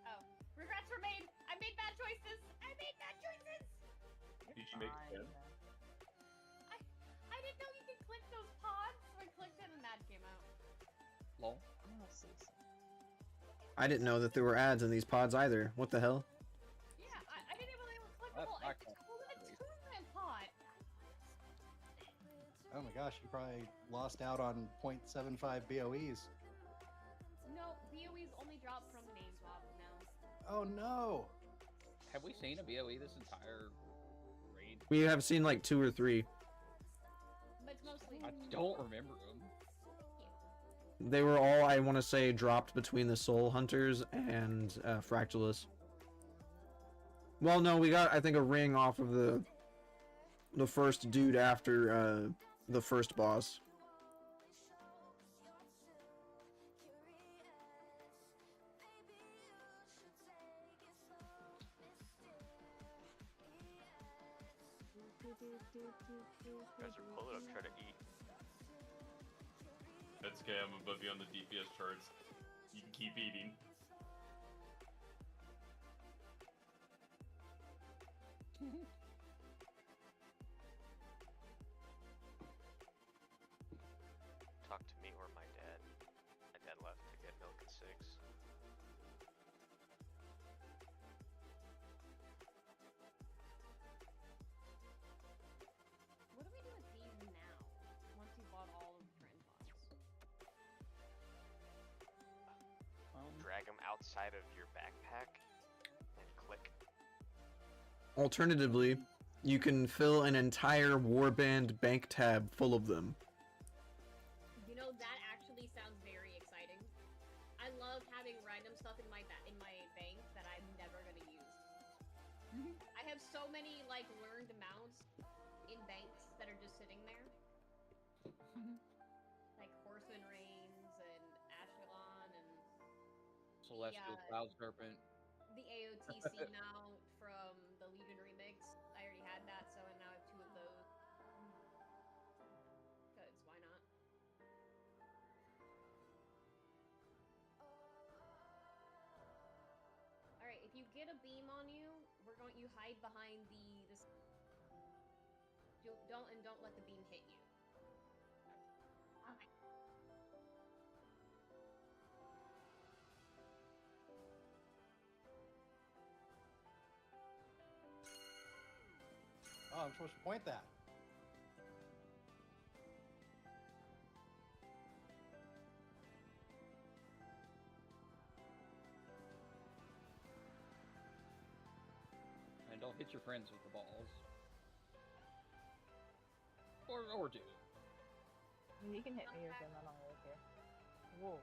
Oh, regrets were made. I made bad choices. I made bad choices. Did you make Fine. sense? I didn't know you could click those pods. So I clicked it and that came out. Lol. I'm gonna see some. I didn't know that there were ads in these pods either. What the hell? Yeah, I didn't even know they were That's clickable. my It's fault. called an attunement pod. Oh my gosh, you probably lost out on 0.75 BOEs. No, BOEs only drop from name pods now. Oh no! Have we seen a BOE this entire raid? We have seen like 2 or 3. But it's mostly. I don't remember them. They were all, I want to say, dropped between the Soul Hunters and Fractalus. Well, no, we got, I think, a ring off of the first dude after the first boss. You guys are pulling up, try to eat. That's okay, I'm above you on the DPS charts. You can keep eating. Talk to me or my dad. My dad left to get milk at 6. What do we do with these now? Once you bought all of the transmods. Drag them outside of your backpack and click. Alternatively, you can fill an entire Warband bank tab full of them. You know, that actually sounds very exciting. I love having random stuff in my bank that I'm never gonna use. I have so many like learned mounts in banks that are just sitting there, like Horseman Reigns and Ashelon and Celestial Yeah. Cloud Serpent. the AOTC mount from the Legion remix. I already had that, so now I have 2 of those. Cause why not? All right, if you get a beam on you, you hide behind this. Don't let the beam hit you. Okay. Oh, I'm supposed to point that. And don't hit your friends with the balls. Or do. I mean, you can hit me again, I don't really care. Whoa.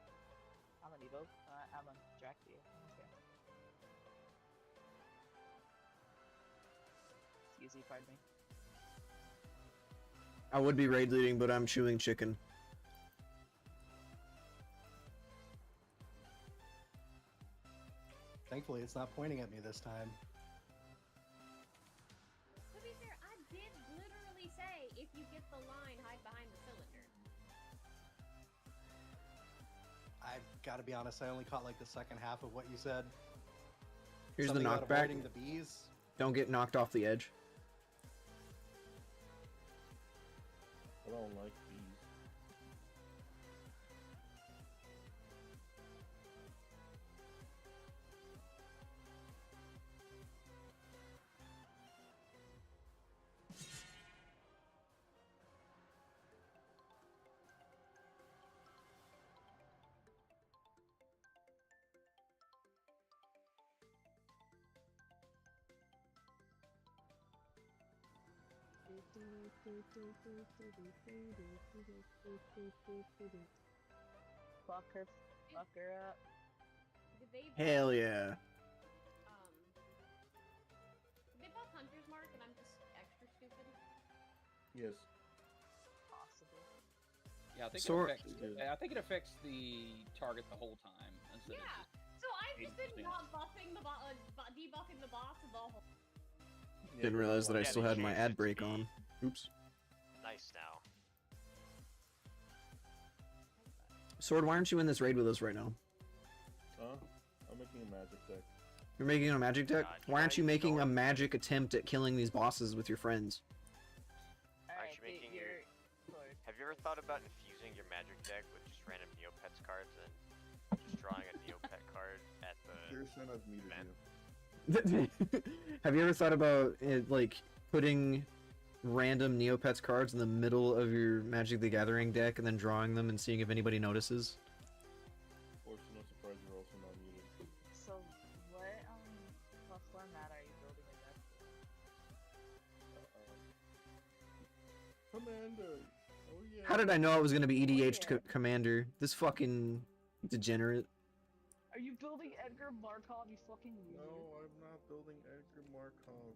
I'm gonna evoke. I'm gonna distract you. Okay. Excuse me, pardon me. I would be raid leading, but I'm chewing chicken. Thankfully, it's not pointing at me this time. To be fair, I did literally say if you get the line, hide behind the cylinder. I've got to be honest, I only caught like the second half of what you said. Here's Something the about knockback. avoiding the bees. Don't get knocked off the edge. I don't like bees. Fuck her up. Did they Hell yeah. did they buff Hunter's Mark and I'm just extra stupid? Yes. Possible. Yeah, I think it affects the target the whole time instead Yeah. of just So I've just been 80%. not buffing the debuffing the boss the whole. Didn't realize that I Yeah, still they had my changed it ad to break be on. Oops. Nice now. Sword, why aren't you in this raid with us right now? I'm making a magic deck. You're making a magic deck? God, Why aren't you you making know a it. magic attempt at killing these bosses with your friends? Aren't you making your... Have you ever thought about infusing your magic deck with just random Neopets cards and just drawing a Neopet card at the Kirsten, I've muted event? you. Have you ever thought about like putting random Neopets cards in the middle of your Magic the Gathering deck and then drawing them and seeing if anybody notices? Of course, no surprise, you're also not muted. So, what format are you building a deck for? Commander! Oh yeah! How did I know I was gonna be EDH commander? This fucking degenerate. Are you building Edgar Markov, you fucking weird? No, I'm not building Edgar Markov.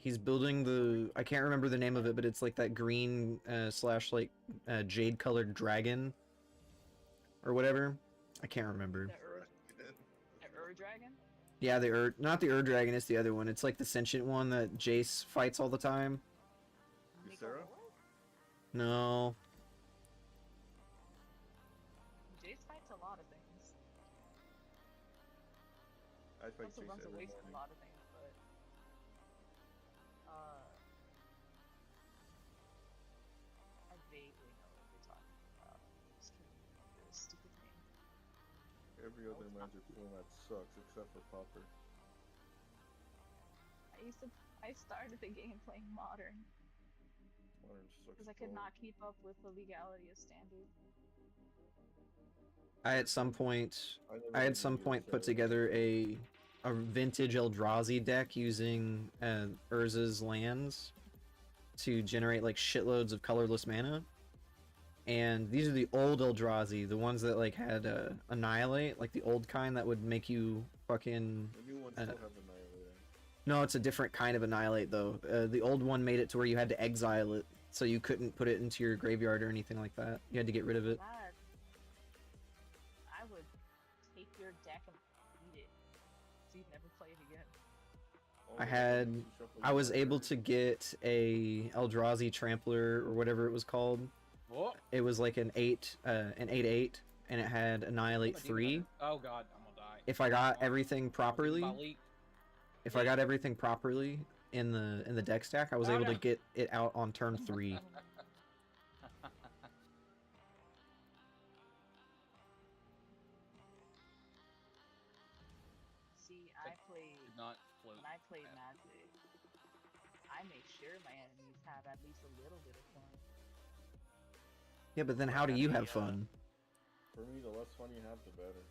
He's building the... I can't remember the name of it, but it's like that green slash like jade colored dragon. Or whatever. I can't remember. The Dragon? Yeah, the not the Dragon, it's the other one. It's like the sentient one that Jace fights all the time. Ysera? No. Jace fights a lot of things. I fight Also Jace runs every away from morning. a lot of things, but I vaguely know what you're talking about. Just can't remember the stupid name. Every other magic format sucks except for Popper. I started the game playing Modern Modern sucks. because I could not keep up with the legality of Standard. I at some point put Ysera. together a vintage Eldrazi deck using Urza's lands to generate like shitloads of colorless mana. And these are the old Eldrazi, the ones that like had Annihilate, like the old kind that would make you fucking... The new ones still have Annihilator. No, it's a different kind of Annihilate though. The old one made it to where you had to exile it, so you couldn't put it into your graveyard or anything like that. You had to get rid of it. Glad I would take your deck and eat it, so you'd never play it again. I was able to get a Eldrazi Trampler or whatever it was called. Whoa. It was like an 8/8, and it had Annihilate I'm a demon 3. hunter. Oh god, I'm gonna die. If I got Oh, everything I'm properly, gonna leap. if I got everything properly in the deck stack, I was Oh, able no. to get it out on turn 3. See, I played Did not float. when I played past. Magic. have at least a little bit of fun. Yeah, but then how do you have fun? For me, the less fun you have, the better.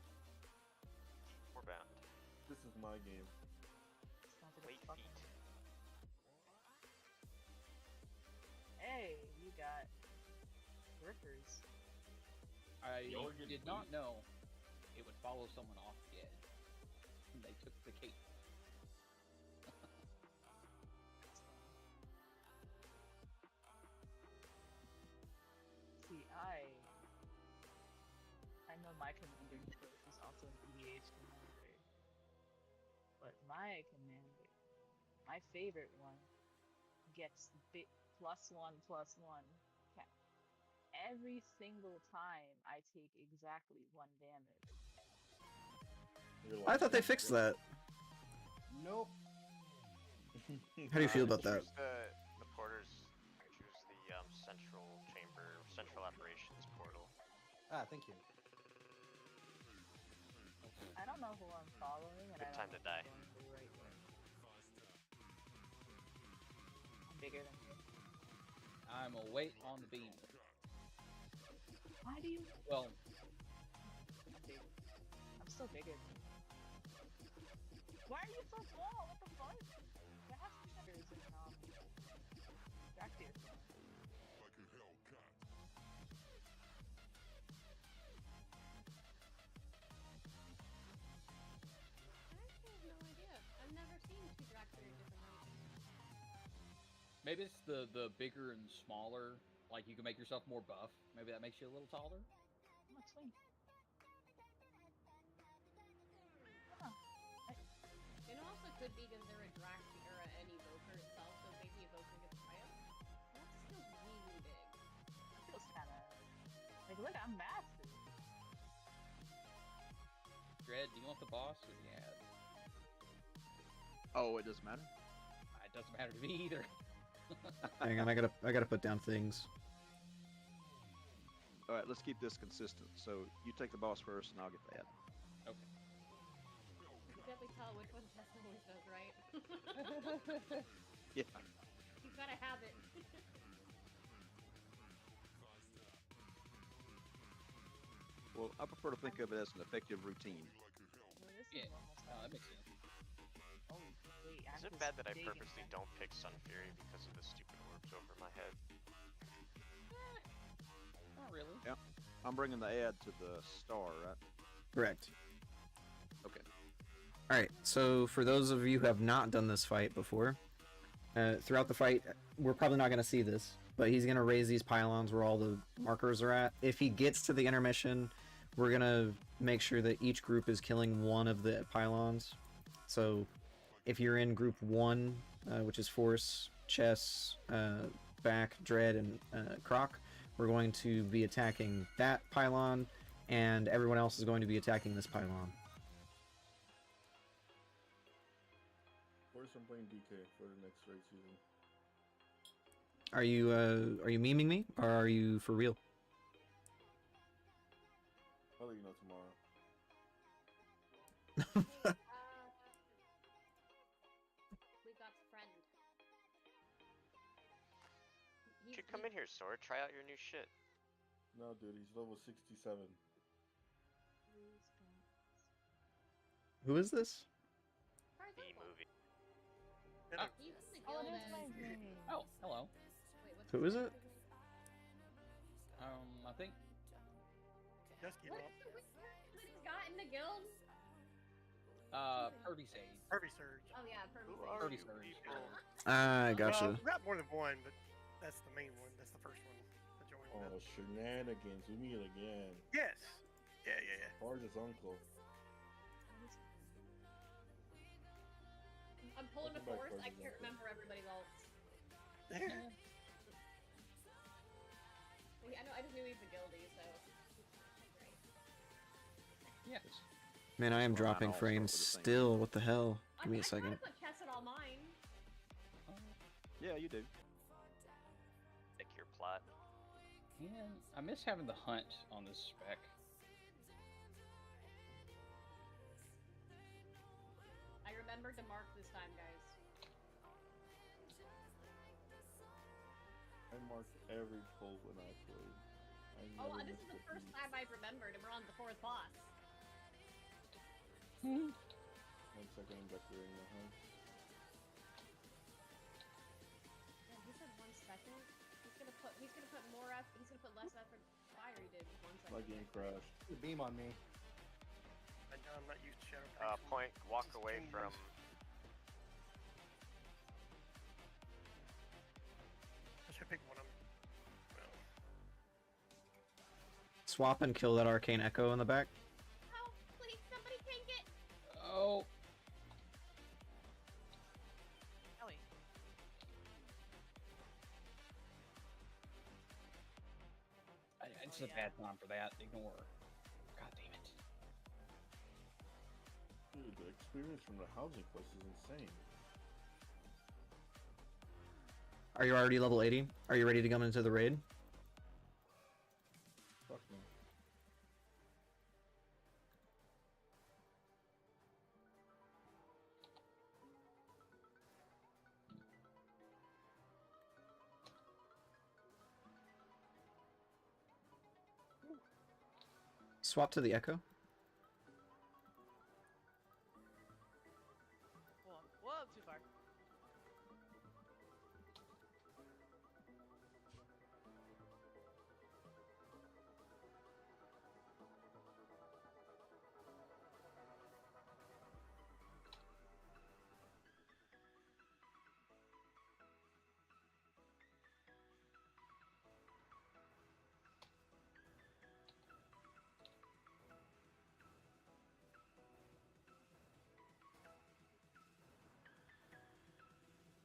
We're bound. This is my game. Sounds like a Late fucking- feet. Hey, you got workers. I Y'all get did not loot. know it would follow someone off the edge. And they took the cape. See, I know my commander is also an EDH commander, but my commander, my favorite one, gets bit +1/+1. Every single time I take exactly 1 damage. You're I like, thought they fixed that. Nope. How do you feel about that? Choose the porters. Choose the central chamber, central operations portal. Ah, thank you. I don't know who I'm following, and Good I time don't to know die. if I'm going the right way. I'm bigger than you. I'm a wait on the beam. Why do you? Well, I'm big. I'm still bigger than you. Why are you so small? What the fuck? I have feathers and back here. I actually have no idea. I've never seen two Dracula different races. maybe it's the bigger and smaller. Like you can make yourself more buff. Maybe that makes you a little taller. I'm gonna swing. It also could be because they're a Drac or an Evoker itself, so maybe Evoker gets higher. That just feels really big. That feels kind of like, look, I'm massive. Dread, do you want the boss or the ad? Oh, it doesn't matter. It doesn't matter to me either. Hang on, I gotta put down things. All right, let's keep this consistent. So you take the boss first, and I'll get the ad. Okay. You can definitely tell which one Tess always does, right? Yeah. He's gotta have it. Well, I prefer to think of it as an effective routine. Well, this Yeah. is almost Oh, that makes sense. Oh, wait, I Is have it this bad that I big purposely infect- don't pick Sun Fury because of the stupid orbs over my head? Not really. Yeah. I'm bringing the ad to the star, right? Correct. Okay. Alright, so for those of you who have not done this fight before, throughout the fight, we're probably not going to see this, but he's going to raise these pylons where all the markers are at. If he gets to the intermission, we're going to make sure that each group is killing one of the pylons. So if you're in group 1, which is Force, Chess, Back, Dread, and Croc, we're going to be attacking that pylon, and everyone else is going to be attacking this pylon. Where's I'm playing DK for the next raid season? Are you memeing me, or are you for real? I'll let you know tomorrow. We got friend. You should come in here, Sword. Try out your new shit. No, dude, he's level 67. Who is this? The movie. He's in the Oh, guild it is as... my name. Oh, hello. Wait, what's Who his is name? it? I think. Just give What up. is the wizard that he's got in the guild? Pervy Sage. Kirby Surge. Oh yeah, Pervy Who Sage. are Pervy you Surge. people? I gotcha. We got more than one, but that's the main one. That's the first one to join. Oh, shenanigans. We meet again. Yes. Yeah. Barge's uncle. I'm pulling a Welcome back, force. I Pervy can't Uncle. remember everybody's alts. I know. I just knew he was a guildie, so. Great. Yes. Man, I am Well, mine dropping all start frames with the same still. What the hell? Give me a I second. tried to put chess in all mine. Yeah, you do. Pick your plot. And I miss having the hunt on this spec. I remembered to mark this time, guys. marked every pull when I played. Oh, this is the first time I've remembered, and we're on the 4th boss. 1 second, I'm decorating the house. Yeah, he said 1 second. He's gonna put more effort. He's gonna put less effort. Fire he did with 1 second. My game crashed. The beam on me. I know I'm not used to Shadow. Point, walk away from... I should pick one of them. Swap and kill that arcane echo in the back. Oh, please, somebody tank it! Oh. Ellie. It's a bad time for that. Ignore. God damn it. Dude, the experience from the housing quest is insane. Are you already level 80? Are you ready to come into the raid? Fuck no. Swap to the echo. Whoa, too far.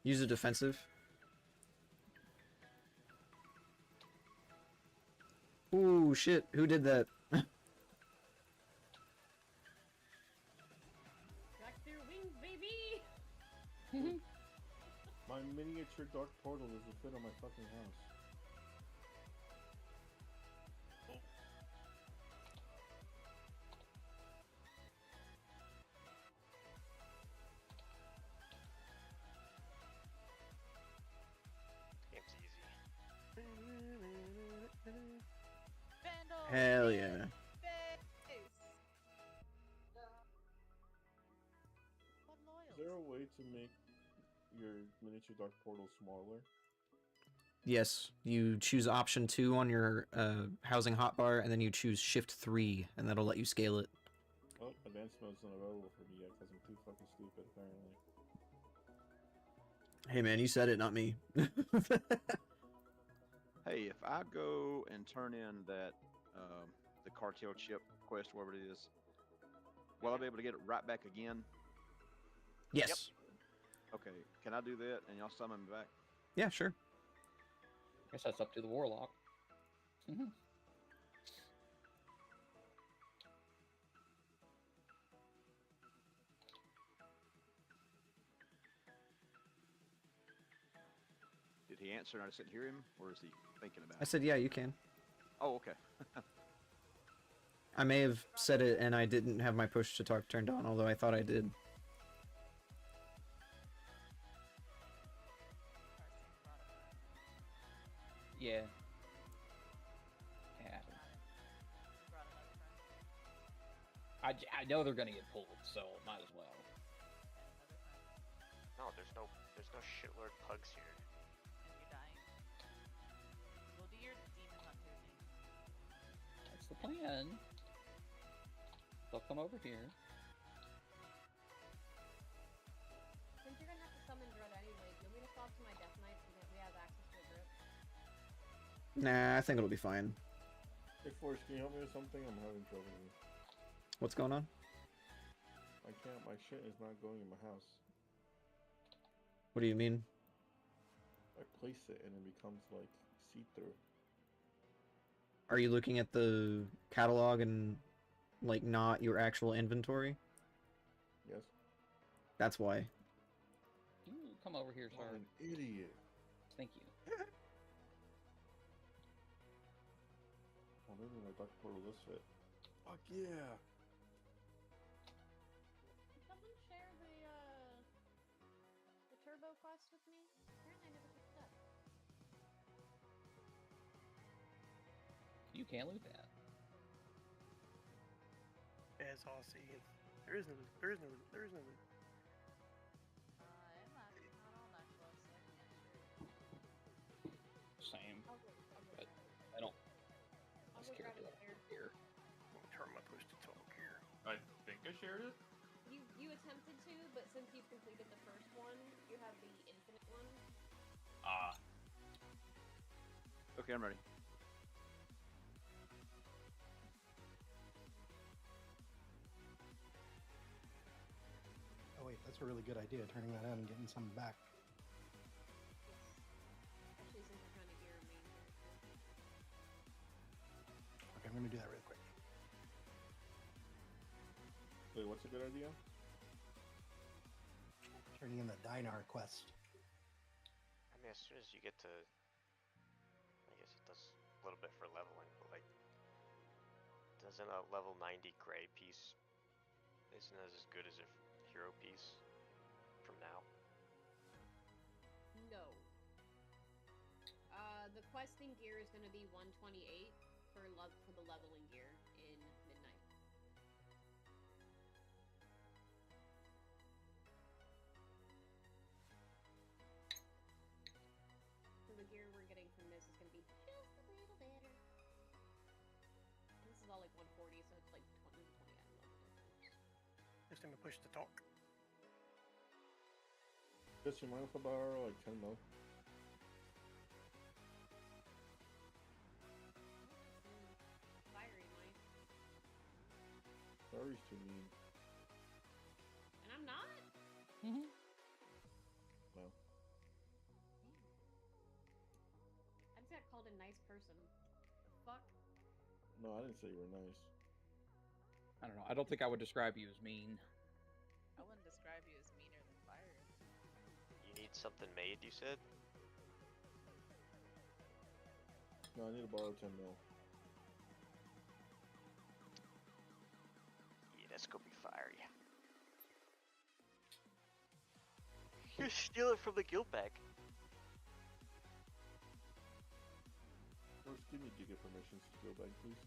Use a defensive. Ooh, shit. Who did that? Back their wings, baby! My miniature dark portal doesn't fit on my fucking house. Game's easy. Vandal Hell in yeah. face. What Is there loyal? a way to make your miniature dark portal smaller? Yes, you choose option 2 on your housing hotbar, and then you choose shift 3, and that'll let you scale it. Oh, advanced mode's not available for me yet because I'm too fucking stupid, apparently. Hey man, you said it, not me. Hey, if I go and turn in that the cartel chip quest, whatever it is, will I be able to get it right back again? Yes. Okay, can I do that and y'all summon me back? Yeah, sure. Guess that's up to the warlock. Did he answer and I just didn't hear him, or is he thinking about I it? said, yeah, you can. Oh, okay. I may have said it and I didn't have my push to talk turned on, although I thought I did. Yeah. Yeah. I know they're gonna get pulled, so might as well. No, there's no shitlord pugs here. And you're dying. Go do your demon hunter thing. That's the plan. They'll come over here. Since you're gonna have to summon Dread anyway, do you want me to swap to my Death Knight so that we have access to a grip? Nah, I think it'll be fine. Hey, Force, can you help me with something? I'm having trouble here. What's going on? I can't, my shit is not going in my house. What do you mean? I place it and it becomes like see-through. Are you looking at the catalog and, like, not your actual inventory? Yes. That's why. Ooh, come over here, What sir. an idiot. Thank you. Oh, maybe my dark portal does fit. Fuck yeah! Can someone share the turbo quest with me? Apparently I never picked it up. you can't loot that. As all see, there is no loot. There is no loot. There is no loot. Not all that close. So I can't share. Same. I'll go But grab it. I don't. I'll This go grab character it there. here. I'm gonna turn my push to talk here. I think I shared it. You attempted to, but since you've completed the first one, you have the infinite one. Ah. Okay, I'm ready. Oh wait, that's a really good idea, turning that on and getting some back. Especially since we're trying to gear a main character. Okay, I'm gonna do that real quick. Wait, what's a good idea? Turning in the Dinar quest. I mean, as soon as you get to, I guess it does a little bit for leveling, but like, doesn't a level 90 gray piece isn't as good as a hero piece from now? No. The questing gear is going to be 128 for the leveling gear in Midnight. So the gear we're getting from this is going to be just a little better. And this is all like 140, so it's like 20 item level difference. Just gonna push to talk. Just you mind if I borrow like 10 mil? Fiery might. Sorry's too mean. And I'm not? Well, I just got called a nice person. The fuck? no, I didn't say you were nice. I don't know. I don't think I would describe you as mean. I wouldn't describe you as meaner than fire. You need something made, you said? No, I need to borrow 10 mil. Yeah, let's go be fiery. You steal it from the guild bag. First, give me Giga permissions to go back, please.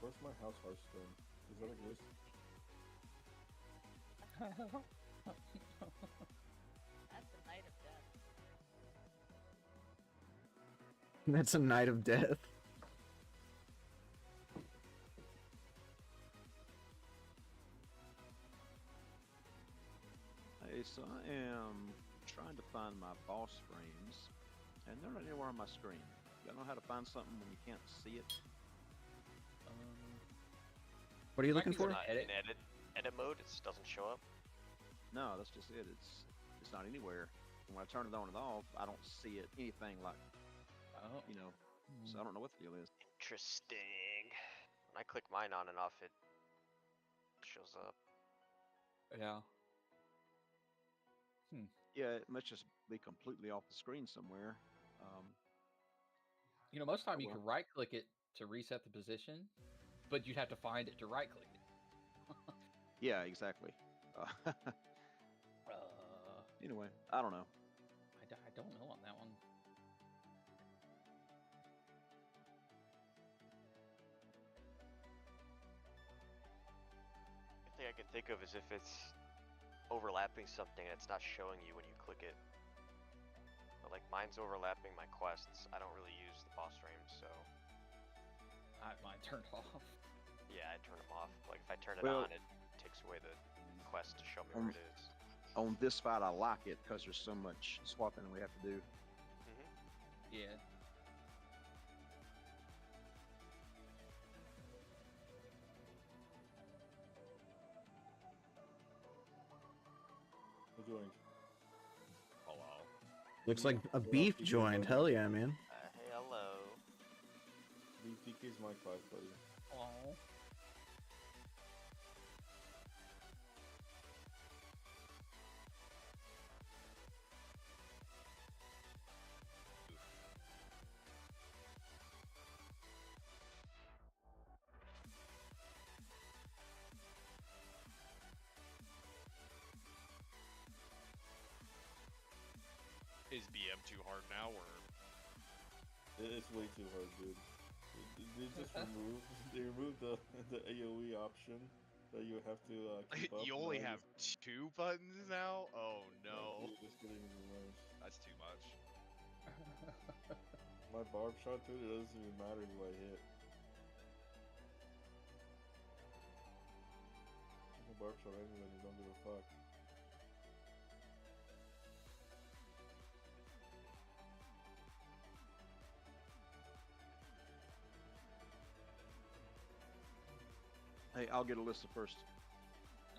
Where's my house Hearthstone? Does that exist? That's the night of death. That's a night of death. Hey, so I am trying to find my boss frames, and they're not anywhere on my screen. Y'all know how to find something when you can't see it? What are you looking for? Not in edit mode, it just doesn't show up. No, that's just it. It's not anywhere. And when I turn it on and off, I don't see it anything like, Oh. you know. So I don't know what the deal is. Interesting. When I click mine on and off, it shows up. Yeah. Yeah, it must just be completely off the screen somewhere. You know, most time Oh, you well. can right click it to reset the position, but you'd have to find it to right click it. Yeah, exactly. Anyway, I don't know. I don't know on that one. The thing I can think of is if it's overlapping something and it's not showing you when you click it. But like mine's overlapping my quests. I don't really use the boss frames, so I have mine turned off. yeah, I turn them off. Like if I turn it Well- on, it takes away the quest to show me where it is. On this fight, I like it because there's so much swapping we have to do. Yeah. Who joined? Hello. Looks like a beef joined. Hell yeah, man. Hey, hello. BTK's my class, buddy. Oh. too hard now, or It's way too hard, dude. They just removed the AOE option that you have to keep up. you only Now have 2 buttons now? Oh no, dude, it's getting even worse. that's too much. My barb shot, dude, it doesn't even matter who I hit. My barb shot anybody, don't give a fuck. Hey, I'll get Alyssa first.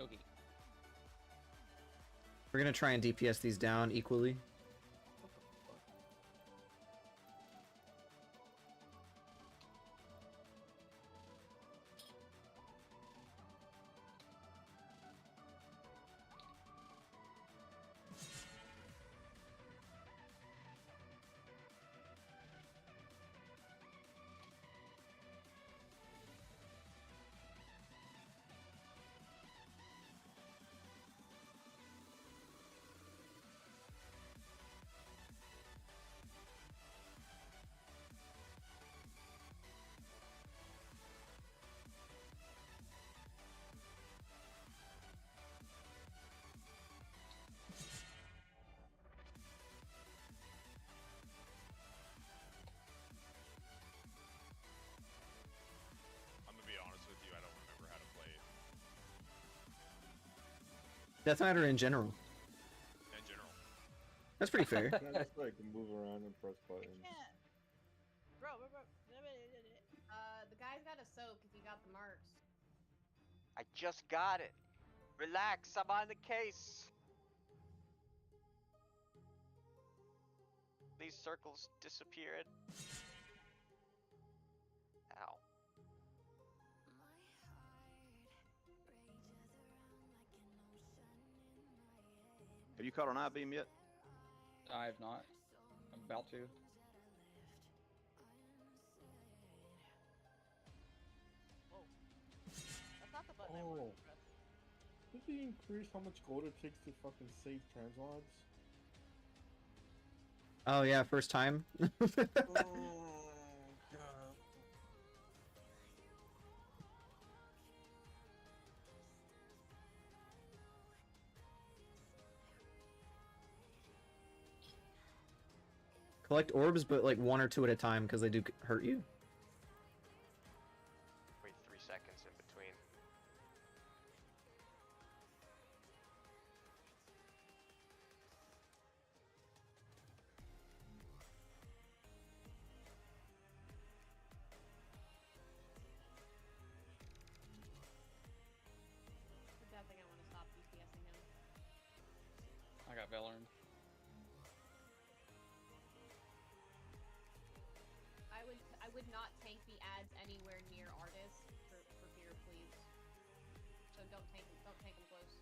Okay. We're gonna try and DPS these down equally. I'm gonna be honest with you, I don't remember how to play Death Matter in general. in general. That's pretty fair. Yeah, that's right, I can move around and press I buttons. can't. Bro. The guy's got a soak if you got the marks. I just got it. Relax, I'm on the case. These circles disappeared. Ow. Have you caught an I-beam yet? I have not. I'm about to. Whoa. That's not the button I wanted to press. Did they increase how much gold it takes to fucking save translogs? Oh yeah, first time. Collect orbs, but like 1 or 2 at a time, because they do hurt you. Wait 3 seconds in between. The bad thing I want to stop DPSing him. I got Valorn. I would not tank the ads anywhere near artists for fear, please. So don't tank them close.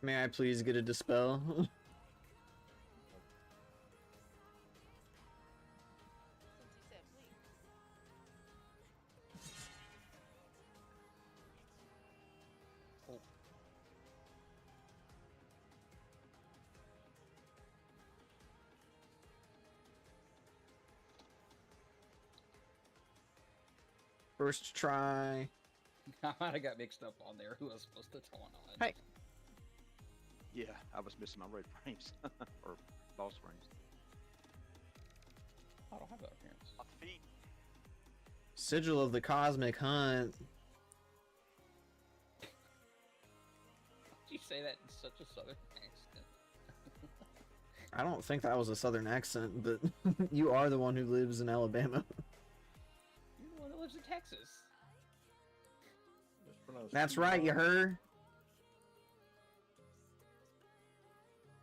May I please get a dispel? Since you said please. Oh. First try. I might have got mixed up on there. Who was supposed to taunt on? Hey. Yeah, I was missing my raid frames. Or boss frames. I don't have that appearance. Off feet. Sigil of the Cosmic Hunt. Did you say that in such a southern accent? I don't think that was a southern accent, but you are the one who lives in Alabama. You're the one that lives in Texas. pronounce That's T right, you bar. heard?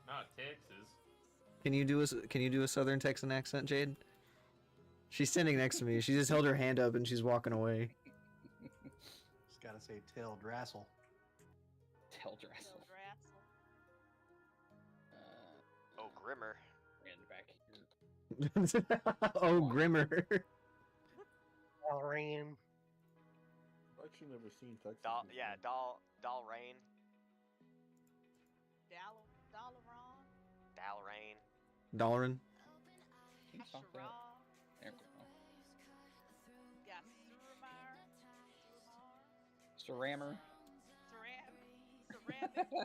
Not Texas. Can you do a Southern Texan accent, Jade? She's standing next to me. She just held her hand up and she's walking away. Just gotta say tail drassel. Teldrassil. Drassel. Oh, Grimmer. And back here. Oh, Grimmer. Valerian. I've actually never seen Texas. Yeah, Dalrain. Dalaran. Dalrain. Dollarin. Can you talk that? Ashura. There we go. Got Suramar. Sarammer. Ceramic.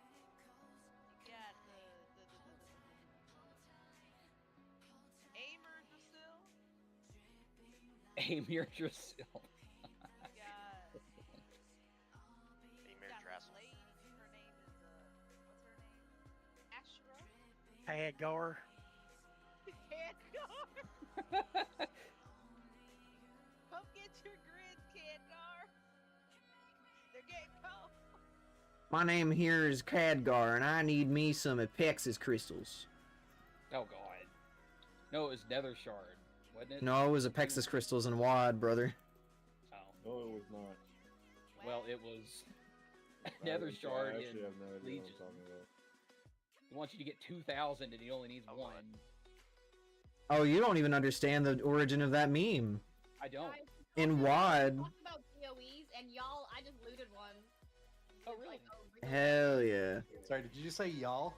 You got the Amor Drasil. Amir Drasil. You got Amir got Drassel. lady. Her name is what's her name? Ashura. Hagar. Khadgar. Come get your grid, Khadgar. They're getting cold. My name here is Khadgar, and I need me some Apexis crystals. Oh god. No, it was Nether Shard, wasn't it? No, it was Apexis crystals and WAD, brother. Oh. No, it was not. Well, it was Nether Shard I in actually have no idea what Legion. I'm talking about. He wants you to get 2,000 and he only needs Oh, one. Oh, you don't even understand the origin of that meme. I don't. Guys, In we WAD, talked about PoEs, and y'all, I just looted one. Oh, It's really? like, really? hell yeah. Sorry, did you say y'all?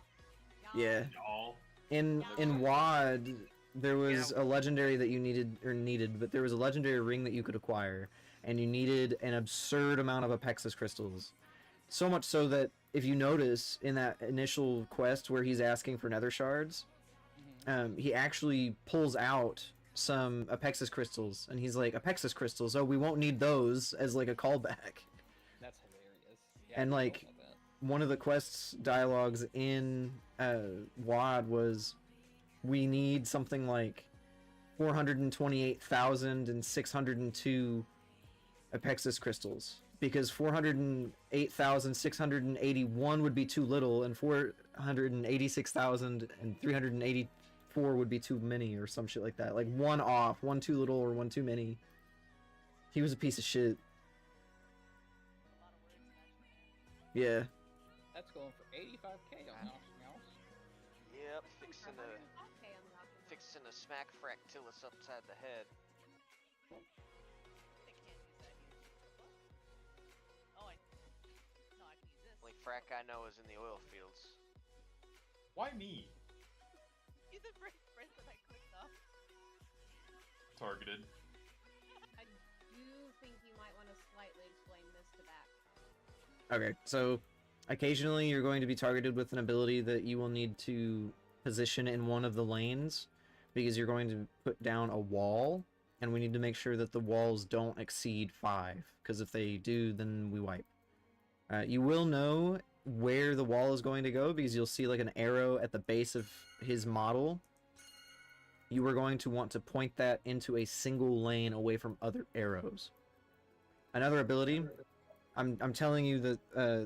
Y'all. Yeah. Y'all. In WAD, there was a legendary that you needed, but there was a legendary ring that you could acquire, and you needed an absurd amount of Apexis crystals. So much so that if you notice in that initial quest where he's asking for nether shards, he actually pulls out some Apexis crystals, and he's like, Apexis crystals, oh, we won't need those, as like a callback. That's hilarious. Yeah, And I like, forgot about that. one of the quest's dialogues in WAD was, we need something like 428,602 Apexis crystals, because 408,681 would be too little, and 486,384 would be too many, or some shit like that. Like one off, one too little, or one too many. He was a piece of shit. Yeah. That's going for 85k on Auction House. Yep, fixing to Okay, I'm not gonna- fixing to smack Fractilus upside the head. They can't use that here. Oh, no, I can use this. Only frack I know is in the oil fields. Why me? He's the first person I clicked off. Targeted. I do think you might want to slightly explain this to back. Okay, so occasionally you're going to be targeted with an ability that you will need to position in one of the lanes, because you're going to put down a wall, and we need to make sure that the walls don't exceed 5, because if they do, then we wipe. You will know where the wall is going to go, because you'll see like an arrow at the base of his model. You are going to want to point that into a single lane away from other arrows. Another ability, I'm telling you that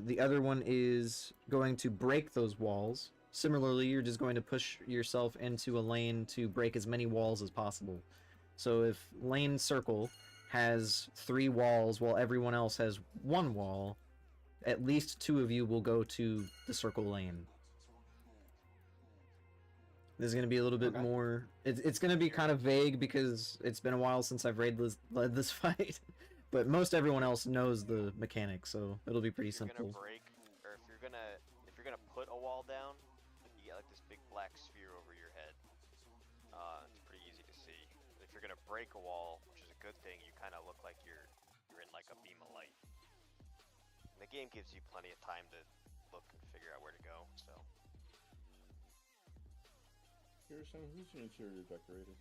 the other one is going to break those walls. Similarly, you're just going to push yourself into a lane to break as many walls as possible. So if lane circle has 3 walls while everyone else has 1 wall, at least 2 of you will go to the circle lane. This is going to be a little bit more... It's going to be kind of vague because it's been a while since I've led this fight. But most everyone else knows the mechanics, so it'll be pretty If you're simple. gonna break, or if you're gonna put a wall down, you get like this big black sphere over your head. It's pretty easy to see. If you're gonna break a wall, which is a good thing, you kind of look like you're in like a beam of light. And the game gives you plenty of time to look and figure out where to go. So Harrison, who's your interior decorator?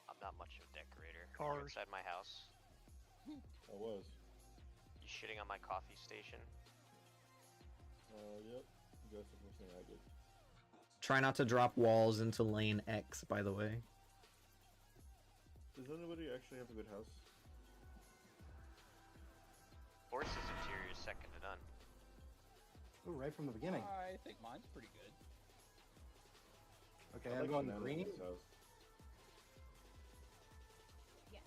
I'm not much of a decorator. You Cars. inside my house? I was. You shitting on my coffee station? Yep. That's the first thing I did. Try not to drop walls into lane X, by the way. Does anybody actually have a good house? Horse's interior is second to none. Ooh, right from the beginning. I think mine's pretty good. Okay, I I'm like going Banana green. Man's house. Yes.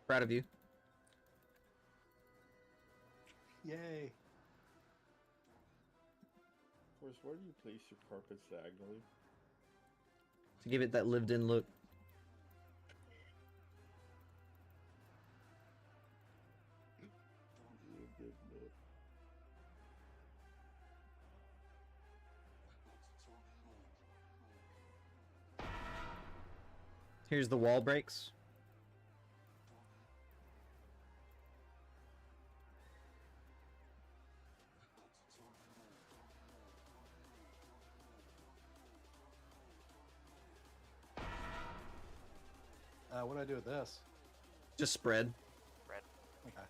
Proud of you. Yay. Horse, where do you place your carpets diagonally? To give it that lived-in look. Here's the wall breaks. What do I do with this? Just spread. Red. Okay.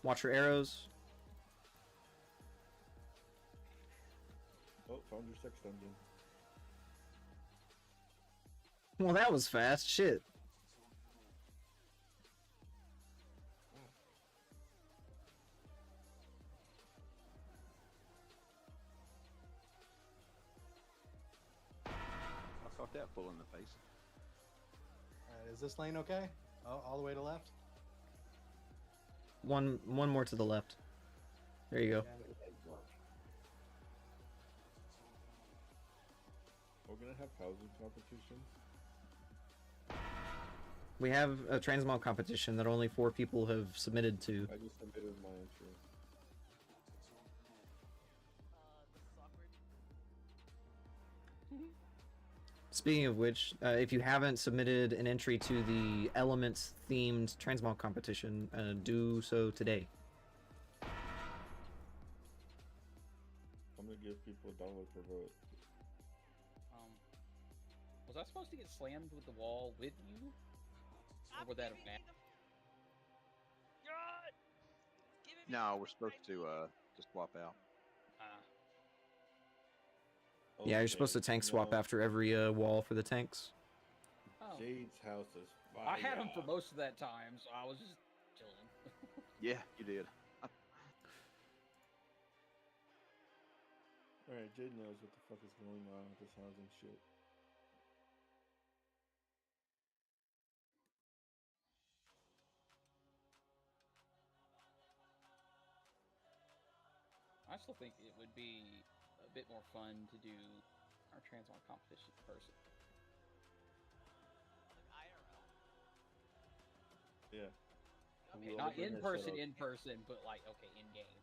Watch your arrows. Oh, found your sex dungeon. Well, that was fast. Shit. I caught that full in the face. Is this lane okay? Oh, all the way to left? One more to the left. There you go. We're gonna have housing competitions. We have a transmog competition that only 4 people have submitted to. I just submitted my entry. This is awkward. Speaking of which, if you haven't submitted an entry to the Elements themed transmog competition, do so today. I'm gonna give people $1 per vote. Was I supposed to get slammed with the wall with you? Or would that have mattered? No, we're supposed to swap out. Yeah, you're supposed to tank swap no. after every wall for the tanks. Oh. Jade's house is fire. I had him for most of that time, so I was just chilling. Yeah, you did. Alright, Jade knows what the fuck is going on with this housing shit. I still think it would be a bit more fun to do our transmog competition in person. Yeah. Okay, not in person, but like, okay, in game.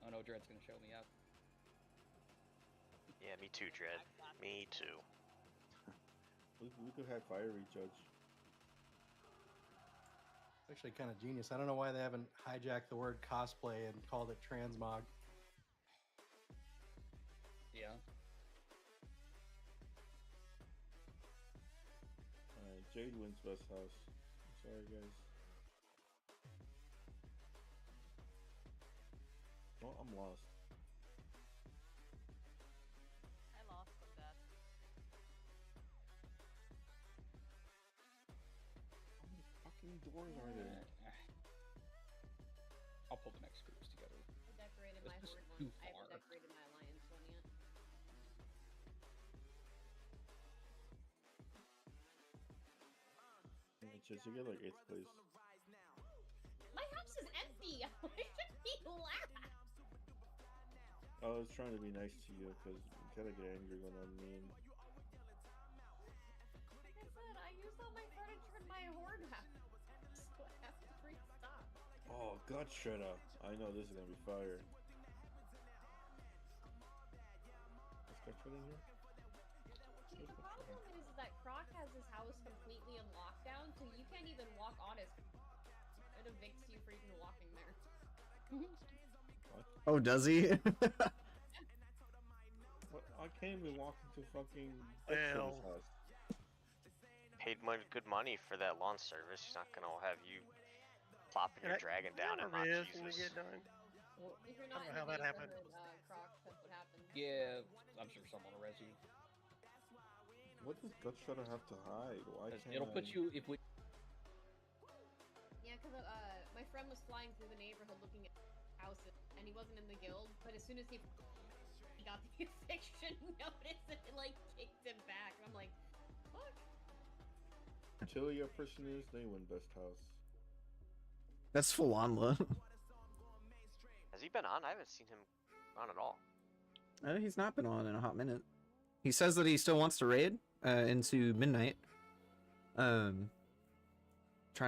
Oh no, Dread's gonna show me up. Yeah, me too, Dread. Me too. We could have Fiery judge. It's actually kind of genius. I don't know why they haven't hijacked the word cosplay and called it transmog. Yeah. Alright, Jade wins best house. Sorry, guys. Well, I'm lost. I lost on that. How many fucking doors are there? I'll pull the next groups together. I decorated my This is horde too one. I haven't far. decorated my alliance one yet. Just you get like 8th place. My house is empty! Why should he laugh? I was trying to be nice to you because you kind of get angry when I'm mean. Like I said, I used all my furniture in my horde house. So I have to restock. Oh, gut shut up. I know this is gonna be fire. Is Sketchford in here? See, the problem is that Croc has his house completely in lockdown, so you can't even walk on his. It evicts you for even walking there. Oh, does he? What? I can't even walk into fucking Well. Dexter's house. Paid good money for that lawn service. He's not gonna have you plopping your And dragon down and not is when we Jesus. get done. If you're I not don't in know how the that happened. neighborhood, Croc, that's what happens. Yeah, I'm sure someone will res you. What does Gutshredder have to hide? Why can't It'll put you if we. Yeah, because my friend was flying through the neighborhood looking at houses, and he wasn't in the guild. But as soon as he got the eviction notice, it like kicked him back. And I'm like, fuck. Chilia prisoners, they win best house. That's full on low. Has he been on? I haven't seen him on at all. He's not been on in a hot minute. He says that he still wants to raid into midnight. Trying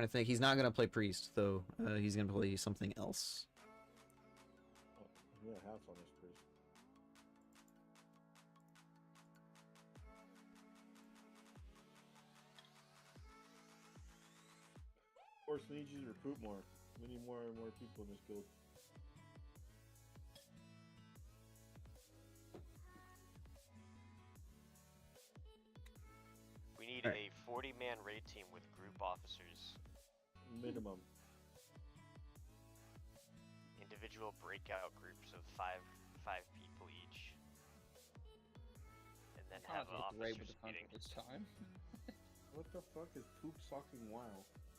to think. He's not gonna play priest though. He's gonna play something else. Oh, yeah, half on his priest. Of course, we need you to recruit more. We need more and more people in this guild. We need Alright. a 40-man raid team with group officers. Minimum. Individual breakout groups of five people each. And then have an officers meeting. This time. What the fuck is poop socking WoW?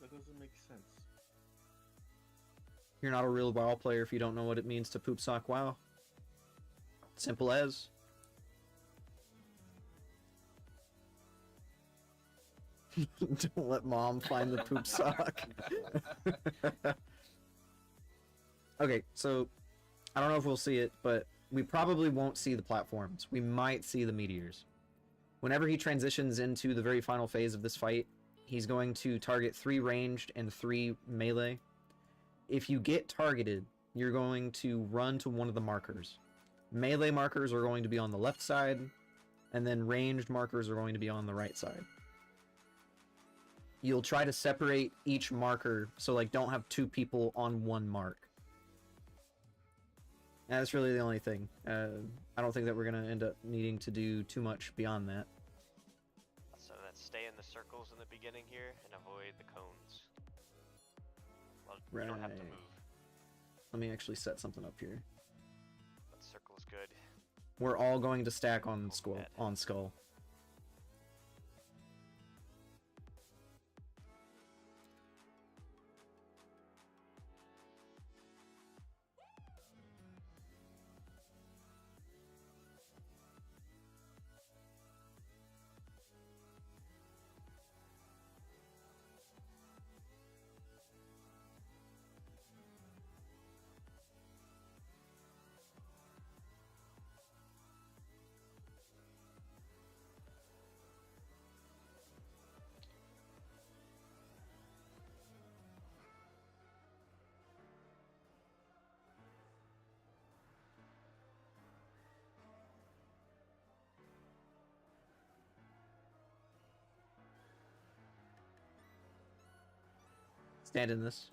That doesn't make sense. You're not a real WoW player if you don't know what it means to poop sock WoW. Simple as. Don't let mom find the poop sock. Okay, so I don't know if we'll see it, but we probably won't see the platforms. We might see the meteors. Whenever he transitions into the very final phase of this fight, he's going to target 3 ranged and 3 melee. If you get targeted, you're going to run to one of the markers. Melee markers are going to be on the left side, and then ranged markers are going to be on the right side. You'll try to separate each marker, so like don't have 2 people on one mark. And that's really the only thing. I don't think that we're going to end up needing to do too much beyond that. So let's stay in the circles in the beginning here and avoid the cones. Well, you don't have to Right. move, Let me actually set something up here. but circle's good. We're all going to stack on skull. Stand in this.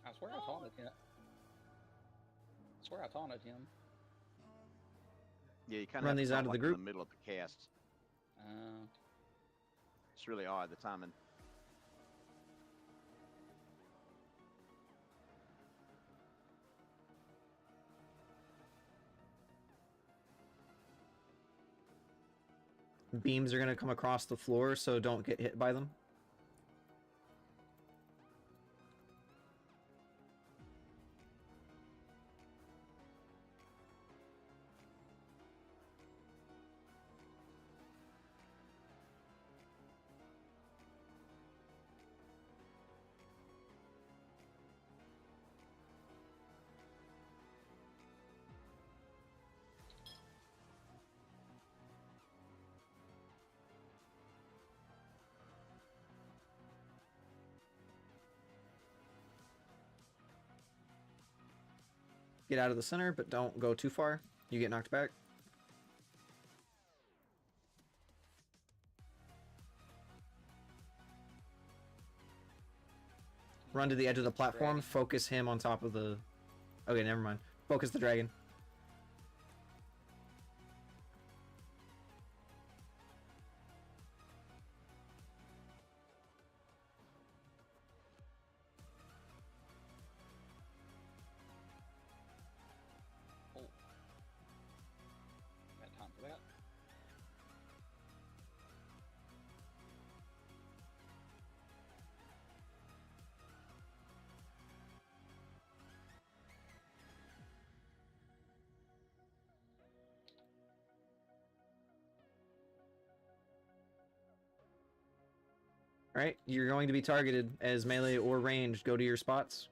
I swear I taunted him. I swear I taunted him. Yeah, you kind of Run these out of the group. in the middle of the cast. Uh, It's really odd, the timing. Beams are going to come across the floor, so don't get hit by them. Get out of the center, but don't go too far. You get knocked back. Run to the edge of the platform, Dragon. focus him on top of the... Okay, never mind. Focus the dragon. Alright, you're going to be targeted as melee or ranged. Go to your spots.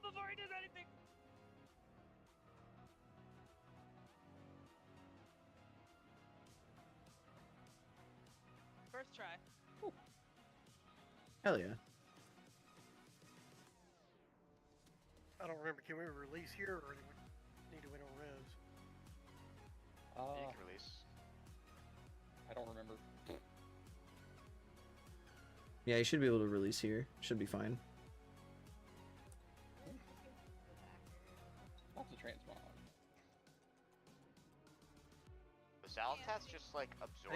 Before he does anything. First try. Hell yeah. I don't remember. Can we release here, or do we need to wait on res? Yeah, you can release. I don't remember. Yeah, you should be able to release here. Should be fine. Lots of transmog. The Zalatat's just like absorb